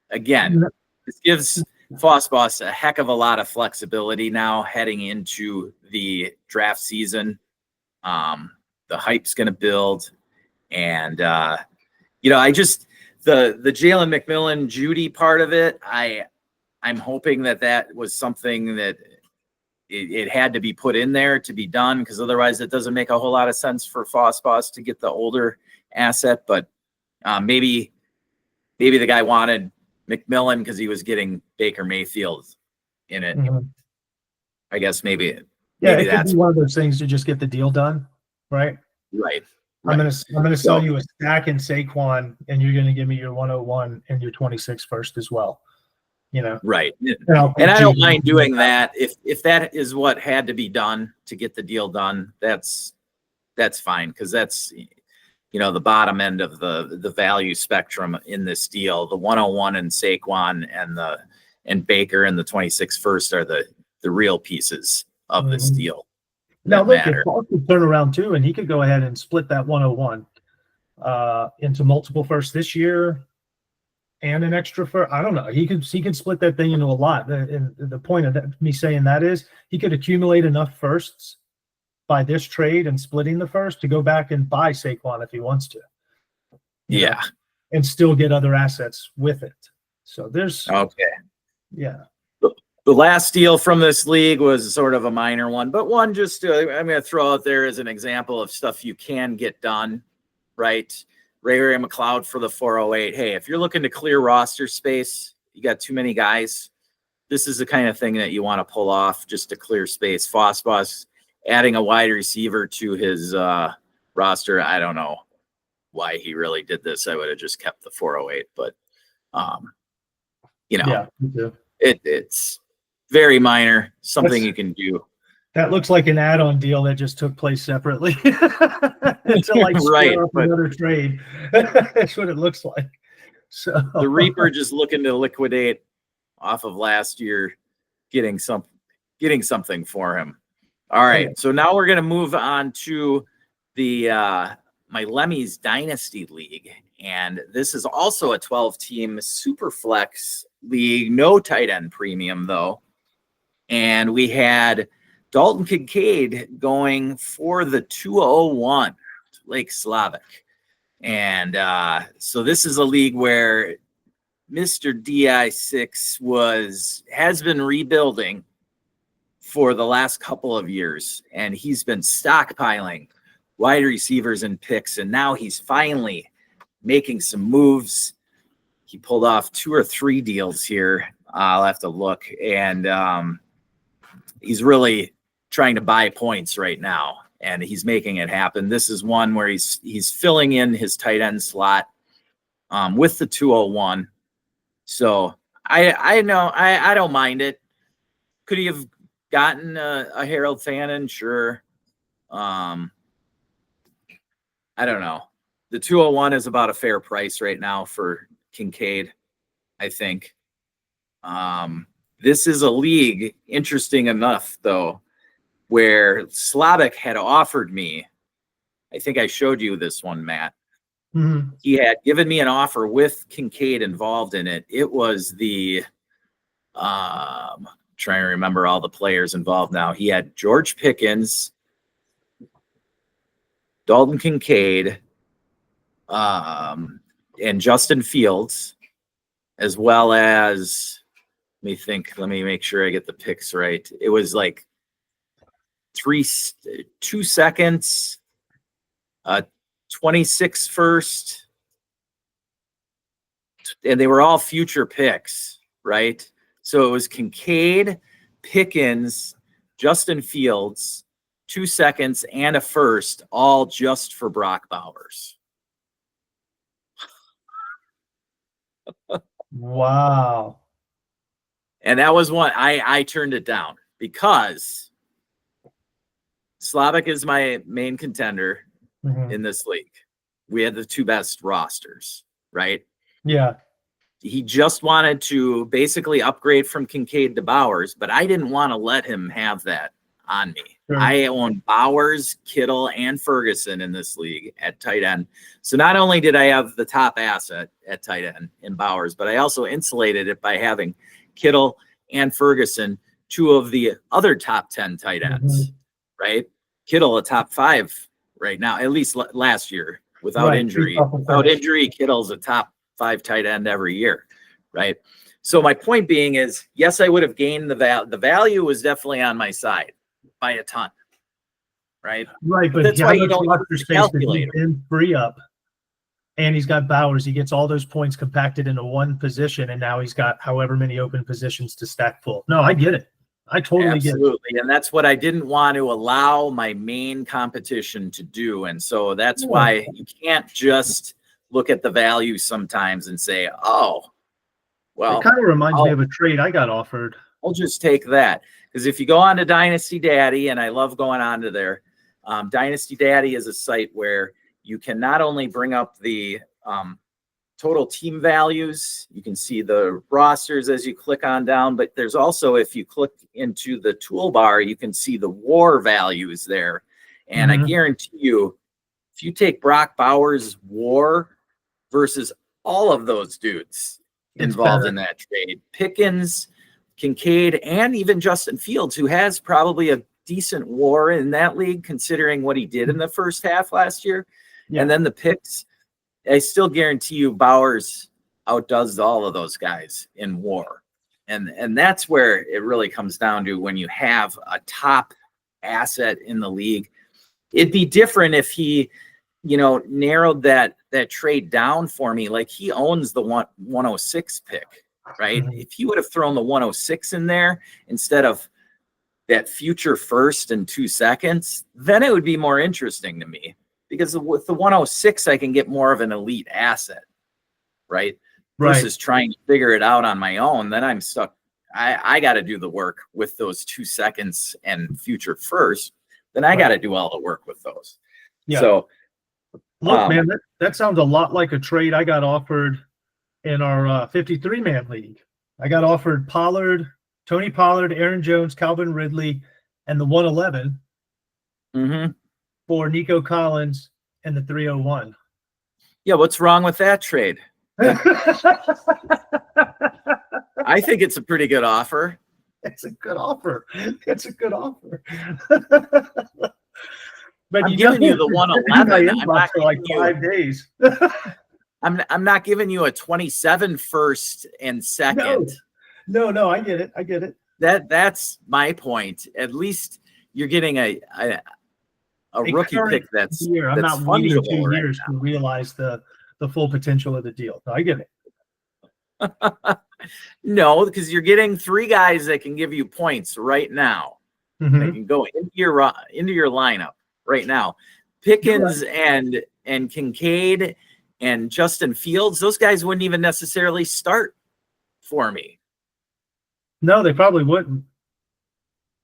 again, this gives Boss a heck of a lot of flexibility now heading into the draft season. The hype's going to build. And, I just the Jalen McMillan Judy part of it, I'm hoping that was something that it had to be put in there to be done, because otherwise it doesn't make a whole lot of sense for Boss to get the older asset. But maybe the guy wanted McMillan because he was getting Baker Mayfield in it. Mm-hmm. I guess maybe that's one of those things to just get the deal done, right? Right. I'm gonna sell you a stack in Saquon, and you're gonna give me your 101 and your 26 first as well. Right. And I don't mind doing that if that is what had to be done to get the deal done. That's fine, because that's the bottom end of the value spectrum in this deal. The 101 and Saquon and Baker and the 26 first are the real pieces of this deal. Now look, if Paul could turn around too, and he could go ahead and split that 101 into multiple firsts this year and an extra first. I don't know. He could split that thing into a lot. And the point of me saying that is he could accumulate enough firsts by this trade and splitting the first to go back and buy Saquon if he wants to. Yeah. And still get other assets with it. So there's yeah. The last deal from this league was sort of a minor one, but one just I'm going to throw out there as an example of stuff you can get done, right? Ray McLeod for the 408. Hey, if you're looking to clear roster space, you got too many guys, this is the kind of thing that you want to pull off just to clear space. Boss adding a wide receiver to his roster. I don't know why he really did this. I would have just kept the 408, but it's very minor, something you can do. That looks like an add-on deal that just took place separately until another trade. That's what it looks like. So the Reaper just looking to liquidate off of last year, getting something for him. All right, so now we're going to move on to the my Lemmy's Dynasty League, and this is also a 12-team super flex league, no tight end premium though. And we had Dalton Kincaid going for the 201 Lake Slavic. And so this is a league where Mr. DI6 has been rebuilding for the last couple of years, and he's been stockpiling wide receivers and picks, and now he's finally making some moves. He pulled off 2 or 3 deals here. I'll have to look, and he's really trying to buy points right now, and he's making it happen. This is one where he's filling in his tight end slot with the 201. So I know I don't mind it. Could he have gotten a Harold Fannin? Sure. I don't know. The 201 is about a fair price right now for Kincaid, I think. This is a league, interesting enough, though, where Slavic had offered me, I think I showed you this one, Matt. Mm-hmm. He had given me an offer with Kincaid involved in it. It was the, trying to remember all the players involved now. He had George Pickens, Dalton Kincaid, and Justin Fields, as well as, let me make sure I get the picks right. It was like 2 seconds, 26 first, and they were all future picks, right? So it was Kincaid, Pickens, Justin Fields, 2 seconds, and a first, all just for Brock Bowers. Wow. And that was one I turned it down because Slavic is my main contender in this league. We had the 2 best rosters, right? Yeah. He just wanted to basically upgrade from Kincaid to Bowers, but I didn't want to let him have that on me. Sure. I own Bowers, Kittle, and Ferguson in this league at tight end. So not only did I have the top asset at tight end in Bowers, but I also insulated it by having Kittle and Ferguson, 2 of the other top 10 tight ends, right? Kittle a top 5 right now, at least last year without injury. Without injury, Kittle's a top 5 tight end every year, right? So my point being is, yes, I would have gained the value was definitely on my side by a ton, right? Right, but that's why you don't calculate him free up, and he's got Bowers. He gets all those points compacted into one position, and now he's got however many open positions to stack full. No, I get it. I totally get it. And that's what I didn't want to allow my main competition to do, and so that's why you can't just look at the value sometimes and say, oh, well, it kind of reminds me of a trade I got offered. I'll just take that. Because if you go on to Dynasty Daddy, and I love going on to there, Dynasty Daddy is a site where you can not only bring up the total team values, you can see the rosters as you click on down, but there's also, if you click into the toolbar, you can see the WAR values there. And I guarantee you, if you take Brock Bowers' WAR versus all of those dudes involved in that trade, Pickens, Kincaid, and even Justin Fields, who has probably a decent WAR in that league, considering what he did in the first half last year. Yeah. And then the picks, I still guarantee you Bowers outdoes all of those guys in WAR. And that's where it really comes down to when you have a top asset in the league. It'd be different if he, narrowed that trade down for me. Like, he owns the 106 pick, right? If he would have thrown the 106 in there instead of that future first and 2 seconds, then it would be more interesting to me, because with the 106, I can get more of an elite asset, right? Versus trying to figure it out on my own. Then I'm stuck. I got to do the work with those 2 seconds and future first. Then I got to do all the work with those. Yeah. So, look, man, that sounds a lot like a trade I got offered in our 53-man league. I got offered Tony Pollard, Aaron Jones, Calvin Ridley, and the 111 for Nico Collins and the 301. Yeah, what's wrong with that trade? I think it's a pretty good offer. It's a good offer. But I'm giving you the 111. I'm not for like 5 days. I'm not giving you a 27 first and second. No, I get it. That's my point. At least you're getting a rookie pick that's year. I'm that's not waiting 2 right years now to realize the full potential of the deal. No, I get it. No, because you're getting 3 guys that can give you points right now. They can go into your lineup right now. Pickens and Kincaid and Justin Fields, those guys wouldn't even necessarily start for me. No, they probably wouldn't.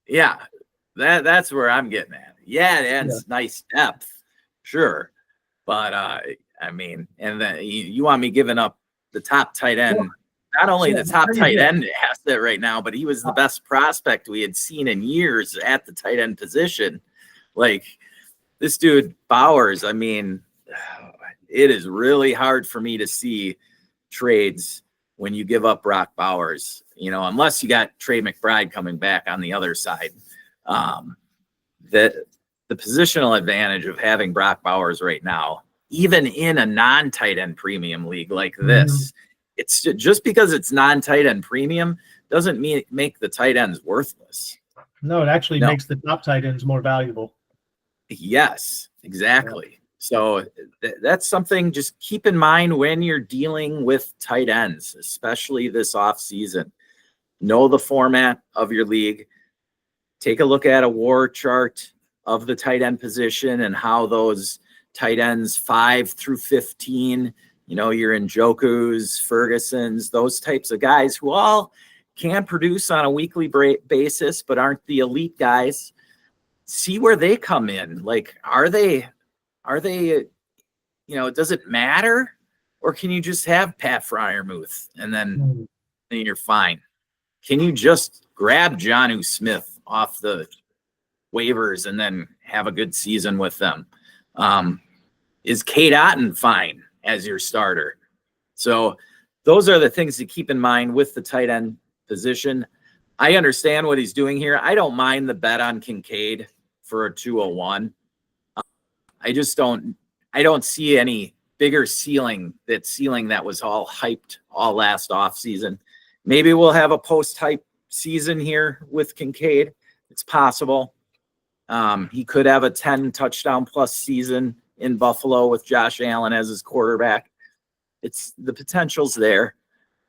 Yeah, that's where I'm getting at. Yeah, that's nice depth, sure, but I mean, and then you want me giving up the top tight end? Not only the top tight end asset right now, but he was the best prospect we had seen in years at the tight end position. Like, this dude Bowers, I mean, it is really hard for me to see trades when you give up Brock Bowers, unless you got Trey McBride coming back on the other side. That the positional advantage of having Brock Bowers right now, even in a non-tight end premium league like this, it's just because it's non-tight end premium doesn't make the tight ends worthless. No, it actually makes the top tight ends more valuable. Yes, exactly. So that's something just keep in mind when you're dealing with tight ends, especially this offseason. Know the format of your league. Take a look at a war chart of the tight end position and how those tight ends 5 through 15, your Njokus, Fergusons, those types of guys who all can produce on a weekly basis, but aren't the elite guys. See where they come in. Like, are they, does it matter? Or can you just have Pat Freiermuth and then you're fine? Can you just grab Jonnu Smith off the waivers and then have a good season with them? Is Cade Otton fine as your starter? So those are the things to keep in mind with the tight end position. I understand what he's doing here. I don't mind the bet on Kincaid for a 201. I don't see any bigger ceiling that was all hyped all last offseason. Maybe we'll have a post-hype season here with Kincaid. It's possible. He could have a 10 touchdown plus season in Buffalo with Josh Allen as his quarterback. The potential's there.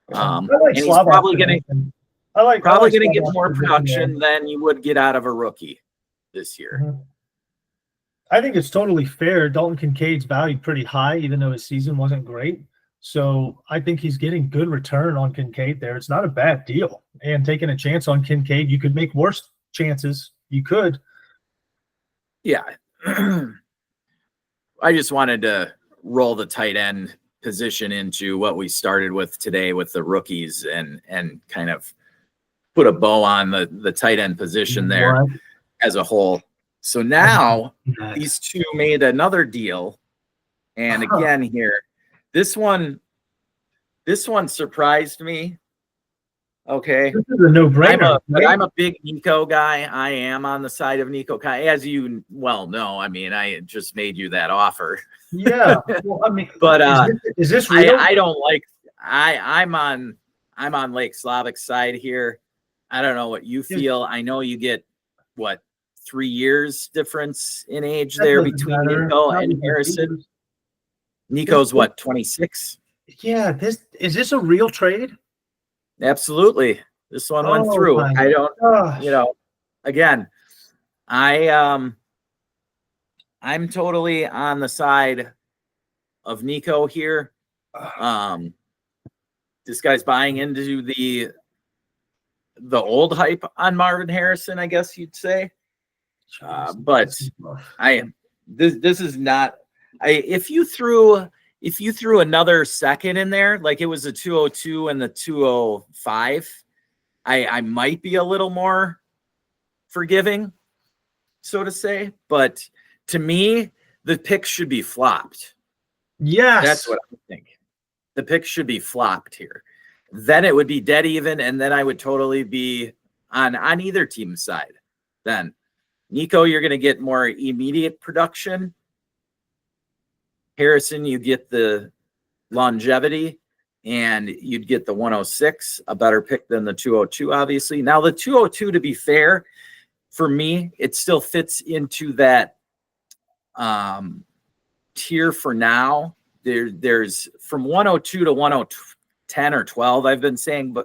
And he's probably going to get more production than you would get out of a rookie this year. Mm-hmm. I think it's totally fair. Dalton Kincaid's valued pretty high, even though his season wasn't great. So I think he's getting good return on Kincaid there. It's not a bad deal. And taking a chance on Kincaid, you could make worse chances. You could. Yeah. I just wanted to roll the tight end position into what we started with today with the rookies and kind of put a bow on the tight end position there as a whole. So now these two made another deal. And again here, this one surprised me. Okay. This is a no-brainer. I'm a big Nico guy. I am on the side of Nico, as you well know. I mean, I just made you that offer. Yeah. Well, I mean, but is this real? I don't like. I'm on Lake Slavic's side here. I don't know what you feel. I know you get 3 years difference in age there between Nico and Harrison. Nico's 26? Yeah, is this a real trade? Absolutely. This one went through. I don't again, I'm totally on the side of Nico here. This guy's buying into the old hype on Marvin Harrison, I guess you'd say. But this is not. If you threw another second in there, like it was a 202 and the 205, I might be a little more forgiving, so to say. But to me, the pick should be flopped. Yes, that's what I think. The pick should be flopped here. Then it would be dead even, and then I would totally be on either team's side. Then Nico, you're going to get more immediate production. Harrison, you get the longevity, and you'd get the 106, a better pick than the 202, obviously. Now, the 202, to be fair, for me, it still fits into that tier for now. There's from 102 to 110 or 12, I've been saying,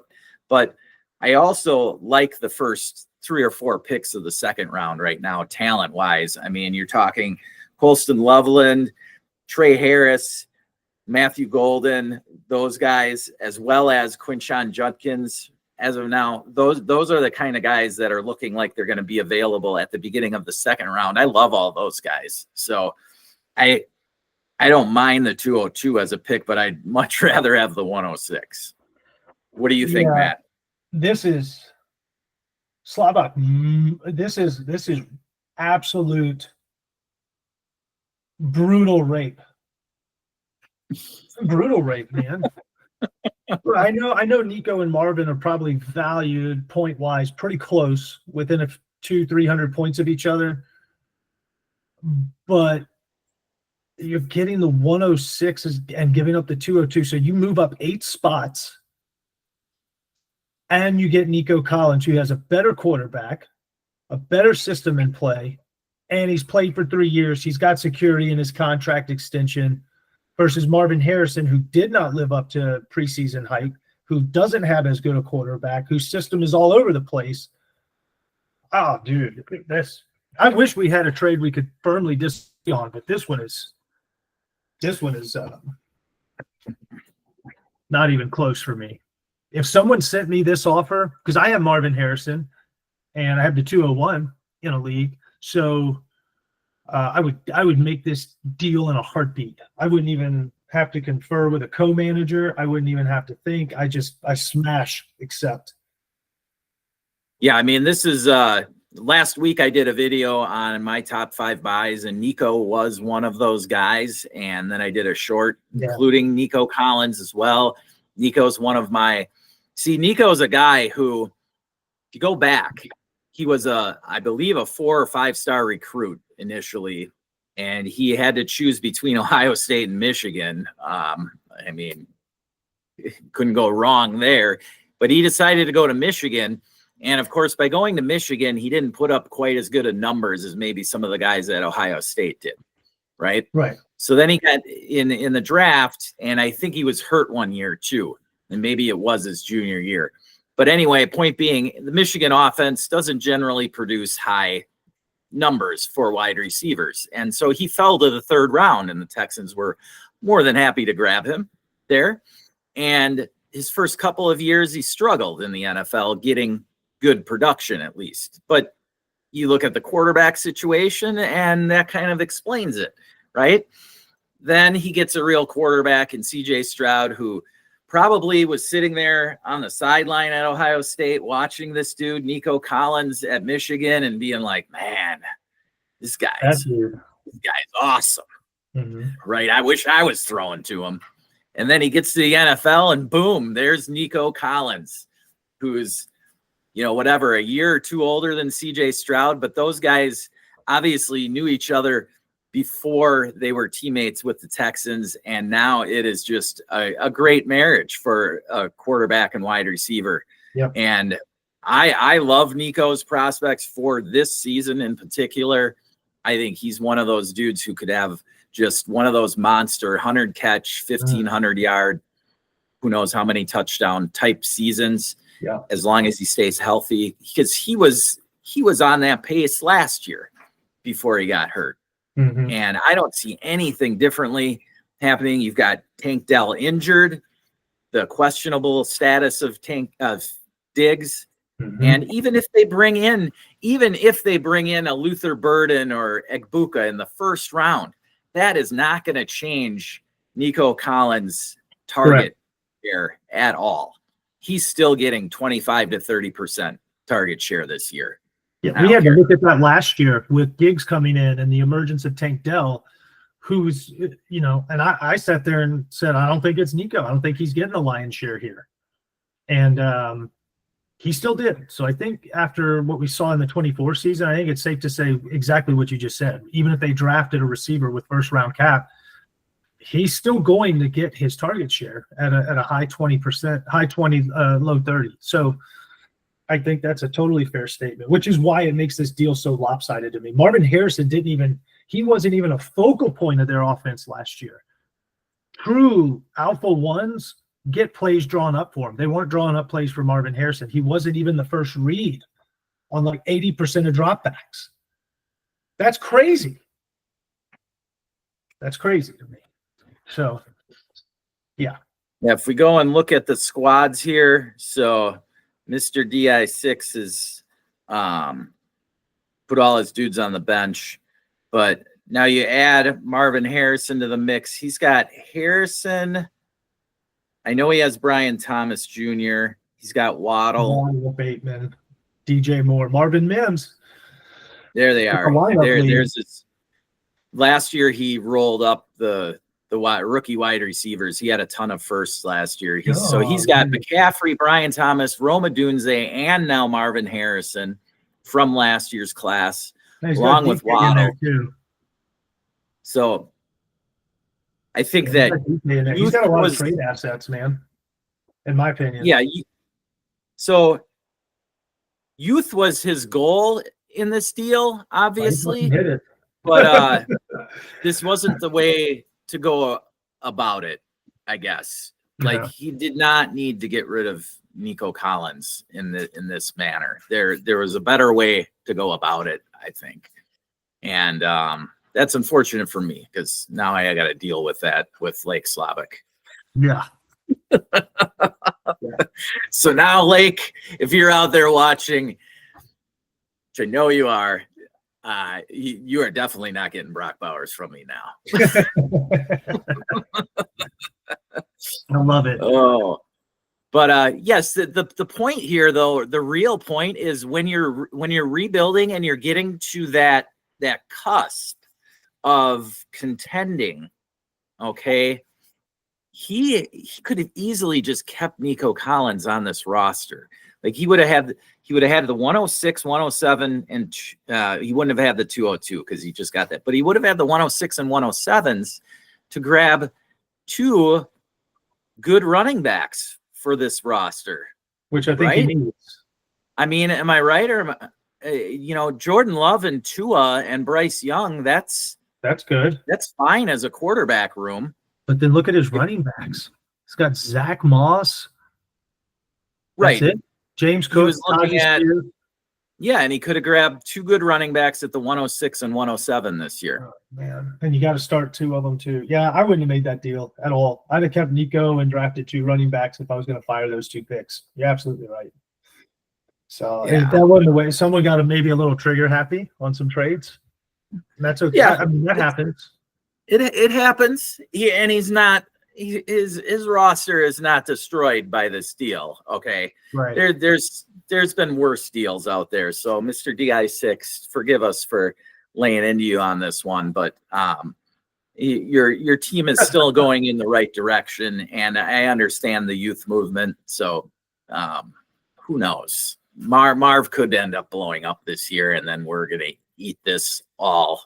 but I also like the first 3 or 4 picks of the second round right now, talent-wise. I mean, you're talking Colston Loveland, Trey Harris, Matthew Golden, those guys, as well as Quinshon Judkins. As of now, those are the kind of guys that are looking like they're going to be available at the beginning of the second round. I love all those guys. So I don't mind the 202 as a pick, but I'd much rather have the 106. What do you think, Matt? This is Slavak. This is absolute brutal rape. Brutal rape, man. I know Nico and Marvin are probably valued point wise pretty close, within a 200-300 points of each other, but you're getting the 106 and giving up the 202, so you move up 8 spots, and you get Nico Collins, who has a better quarterback, a better system in play, and he's played for 3 years. He's got security in his contract extension versus Marvin Harrison, who did not live up to preseason hype, who doesn't have as good a quarterback, whose system is all over the place. Oh, dude, I wish we had a trade we could firmly disagree on, but this one is not even close for me. If someone sent me this offer, because I have Marvin Harrison and I have the 201 in a league, so I would make this deal in a heartbeat. I wouldn't even have to confer with a co-manager. I wouldn't even have to think. I smash accept. Yeah, I mean, this is last week I did a video on my top 5 buys, and Nico was one of those guys. And then I did a short including Nico Collins as well. Nico's one of my Nico's a guy who, if you go back, he was I believe a 4 or 5 star recruit initially, and he had to choose between Ohio State and Michigan. I mean, couldn't go wrong there, but he decided to go to Michigan. And of course, by going to Michigan, he didn't put up quite as good of numbers as maybe some of the guys at Ohio State did. Right. So then he got in the draft, and I think he was hurt one year too. And maybe it was his junior year. But anyway, point being, the Michigan offense doesn't generally produce high numbers for wide receivers. And so he fell to the 3rd round, and the Texans were more than happy to grab him there. And his first couple of years, he struggled in the NFL getting good production, at least. But you look at the quarterback situation, and that kind of explains it, right? Then he gets a real quarterback in C.J. Stroud, who probably was sitting there on the sideline at Ohio State watching this dude, Nico Collins, at Michigan, and being like, man, this guy's awesome. Mm-hmm. Right? I wish I was throwing to him. And then he gets to the NFL, and boom, there's Nico Collins, who's, whatever, a year or two older than C.J. Stroud. But those guys obviously knew each other before they were teammates with the Texans, and now it is just a great marriage for a quarterback and wide receiver. Yep. And I love Nico's prospects for this season in particular. I think he's one of those dudes who could have just one of those monster 100 catch, 1,500 yard, who knows how many touchdown type seasons, as long as he stays healthy, because he was on that pace last year before he got hurt. Mm-hmm. And I don't see anything differently happening. You've got Tank Dell injured, the questionable status of Diggs. Mm-hmm. And even if they bring in a Luther Burden or Egbuka in the 1st round, that is not going to change Nico Collins' target share at all. He's still getting 25 to 30% target share this year. Yeah, we had to look at that last year with Giggs coming in and the emergence of Tank Dell, who's, and I sat there and said, I don't think it's Nico. I don't think he's getting a lion's share here. And he still did. So I think after what we saw in the 24 season, I think it's safe to say exactly what you just said. Even if they drafted a receiver with 1st round cap, he's still going to get his target share at a high 20%, high 20, low 30. So I think that's a totally fair statement, which is why it makes this deal so lopsided to me. Marvin Harrison wasn't even a focal point of their offense last year. True alpha ones get plays drawn up for him. They weren't drawing up plays for Marvin Harrison. He wasn't even the first read on like 80% of dropbacks. That's crazy. That's crazy to me. So, yeah. If we go and look at the squads here, so Mr. DI6 has put all his dudes on the bench, but now you add Marvin Harrison to the mix. He's got Harrison. I know he has Brian Thomas Jr. He's got Waddle, Bateman, DJ Moore, Marvin Mims. There they are. There's his. Last year he rolled up the rookie wide receivers. He had a ton of firsts last year. So he's got McCaffrey, Brian Thomas, Roma Dunze, and now Marvin Harrison from last year's class, along with Waddle. So I think that he's got a lot of trade assets, man, in my opinion. Yeah. So youth was his goal in this deal, obviously, Hit it. but this wasn't the way to go about it, I guess. Like, he did not need to get rid of Nico Collins in this manner. There was a better way to go about it, I think. And that's unfortunate for me, because now I got to deal with that with Lake Slavic. Yeah. So now, Lake, if you're out there watching, which I know you are, you are definitely not getting Brock Bowers from me now. I love it. Oh, but yes, the point here, though, the real point is when you're rebuilding and you're getting to that cusp of contending, okay, he could have easily just kept Nico Collins on this roster. Like, he would have had the 106, 107, and he wouldn't have had the 202 because he just got that. But he would have had the 106 and 107s to grab two good running backs for this roster, which I think he needs. I mean, am I right? Or Jordan Love and Tua and Bryce Young, that's good. That's fine as a quarterback room. But then look at his running backs. He's got Zach Moss. Right. That's it. James Cook. Was looking at, and he could have grabbed two good running backs at the 106 and 107 this year. Oh, man. And you got to start two of them too. Yeah, I wouldn't have made that deal at all. I'd have kept Nico and drafted two running backs if I was going to fire those two picks. You're absolutely right. So if that wasn't the way, someone got maybe a little trigger happy on some trades. And that's okay. Yeah, I mean, that happens. It happens. He's not. His roster is not destroyed by this deal. Okay, right. There's been worse deals out there. So, Mr. DI6, forgive us for laying into you on this one, but your team is still going in the right direction, and I understand the youth movement. So, who knows? Marv could end up blowing up this year, and then we're gonna eat this whole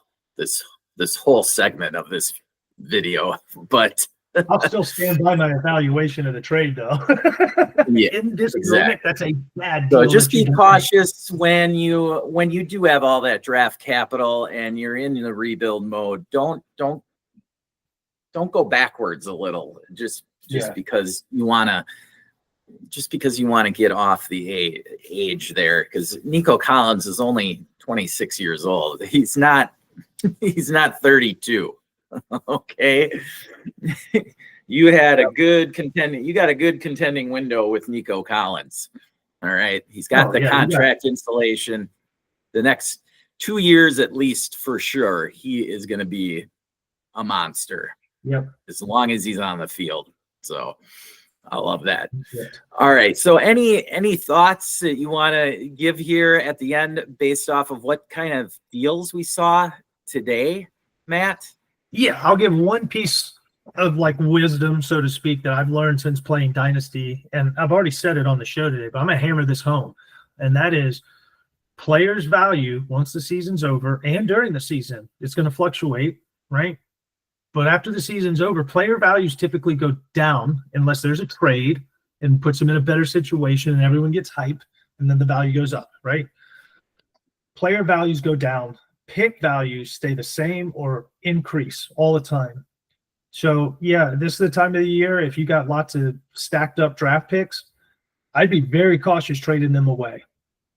segment of this video. But I'll still stand by my evaluation of the trade, though. In this moment, that's a bad deal. So just be cautious when you do have all that draft capital and you're in the rebuild mode. Don't go backwards a little just because you want to get off the age there, because Nico Collins is only 26 years old. He's not 32. Okay. You got a good contending window with Nico Collins. All right. He's got the contract installation. The next 2 years, at least, for sure, he is going to be a monster. Yep. As long as he's on the field. So I love that. All right. So any thoughts that you want to give here at the end based off of what kind of deals we saw today, Matt? Yeah, I'll give one piece of wisdom, so to speak, that I've learned since playing Dynasty. And I've already said it on the show today, but I'm going to hammer this home. And that is, players' value once the season's over and during the season, it's going to fluctuate, right? But after the season's over, player values typically go down unless there's a trade and puts them in a better situation and everyone gets hype, and then the value goes up, right? Player values go down. Pick values stay the same or increase all the time. So, this is the time of the year. If you got lots of stacked up draft picks, I'd be very cautious trading them away.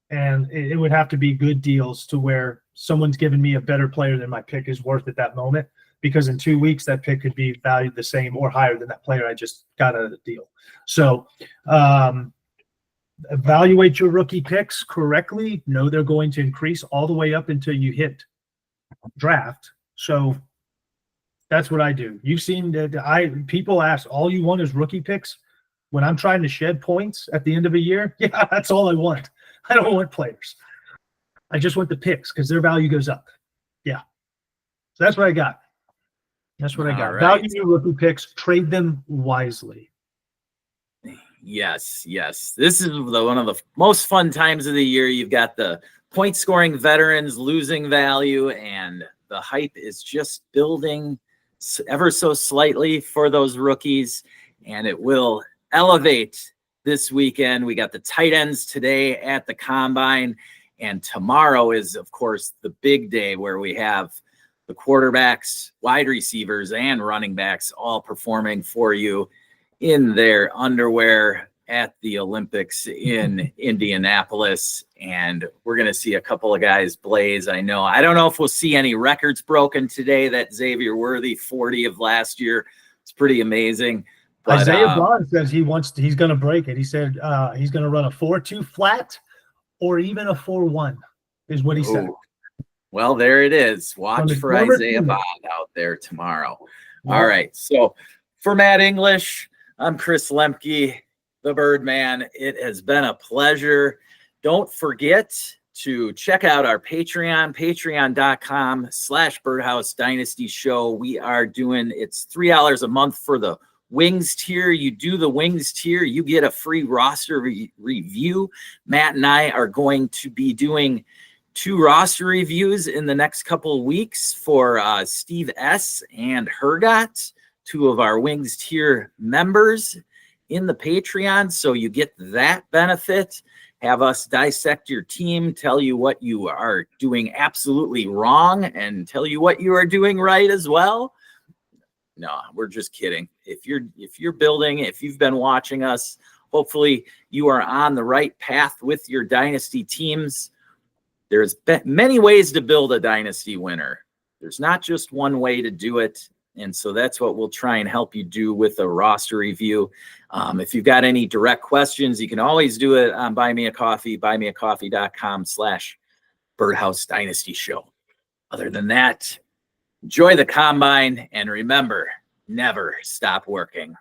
And it would have to be good deals to where someone's giving me a better player than my pick is worth at that moment, because in 2 weeks, that pick could be valued the same or higher than that player I just got out of the deal. So, evaluate your rookie picks correctly. Know they're going to increase all the way up until you hit draft. So that's what I do. You've seen that people ask, all you want is rookie picks. When I'm trying to shed points at the end of a year, that's all I want. I don't want players. I just want the picks because their value goes up. Yeah. So that's what I got. That's what I got. Right. Value your rookie picks. Trade them wisely. Yes. This is one of the most fun times of the year. You've got the point-scoring veterans losing value, and the hype is just building ever so slightly for those rookies, and it will elevate this weekend. We got the tight ends today at the Combine, And tomorrow is, of course, the big day where we have the quarterbacks, wide receivers, and running backs all performing for you in their underwear at the Olympics in Indianapolis. And we're going to see a couple of guys blaze. I don't know if we'll see any records broken today. That Xavier Worthy 40 of last year, it's pretty amazing. But, Isaiah Bond says he's going to break it. He said he's going to run a 4.2 flat or even a 4.1 is what he said. Well, there it is. Watch for Isaiah Bond out there tomorrow. Yeah. All right. So for Matt English, I'm Chris Lemke, the Birdman. It has been a pleasure. Don't forget to check out our Patreon, patreon.com/Birdhouse Dynasty Show. We are doing, it's $3 a month for the Wings tier. You do the Wings tier, you get a free roster review. Matt and I are going to be doing 2 roster reviews in the next couple of weeks for Steve S. and Hergot, 2 of our Wings tier members in the Patreon. So you get that benefit. Have us dissect your team, tell you what you are doing absolutely wrong, and tell you what you are doing right as well. No, we're just kidding. If you're building, if you've been watching us, hopefully you are on the right path with your dynasty teams. There's many ways to build a dynasty winner. There's not just one way to do it. And so that's what we'll try and help you do with a roster review. If you've got any direct questions, you can always do it on Buy Me a Coffee, buymeacoffee.com/Birdhouse Dynasty Show. Other than that, enjoy the combine, and remember, never stop working.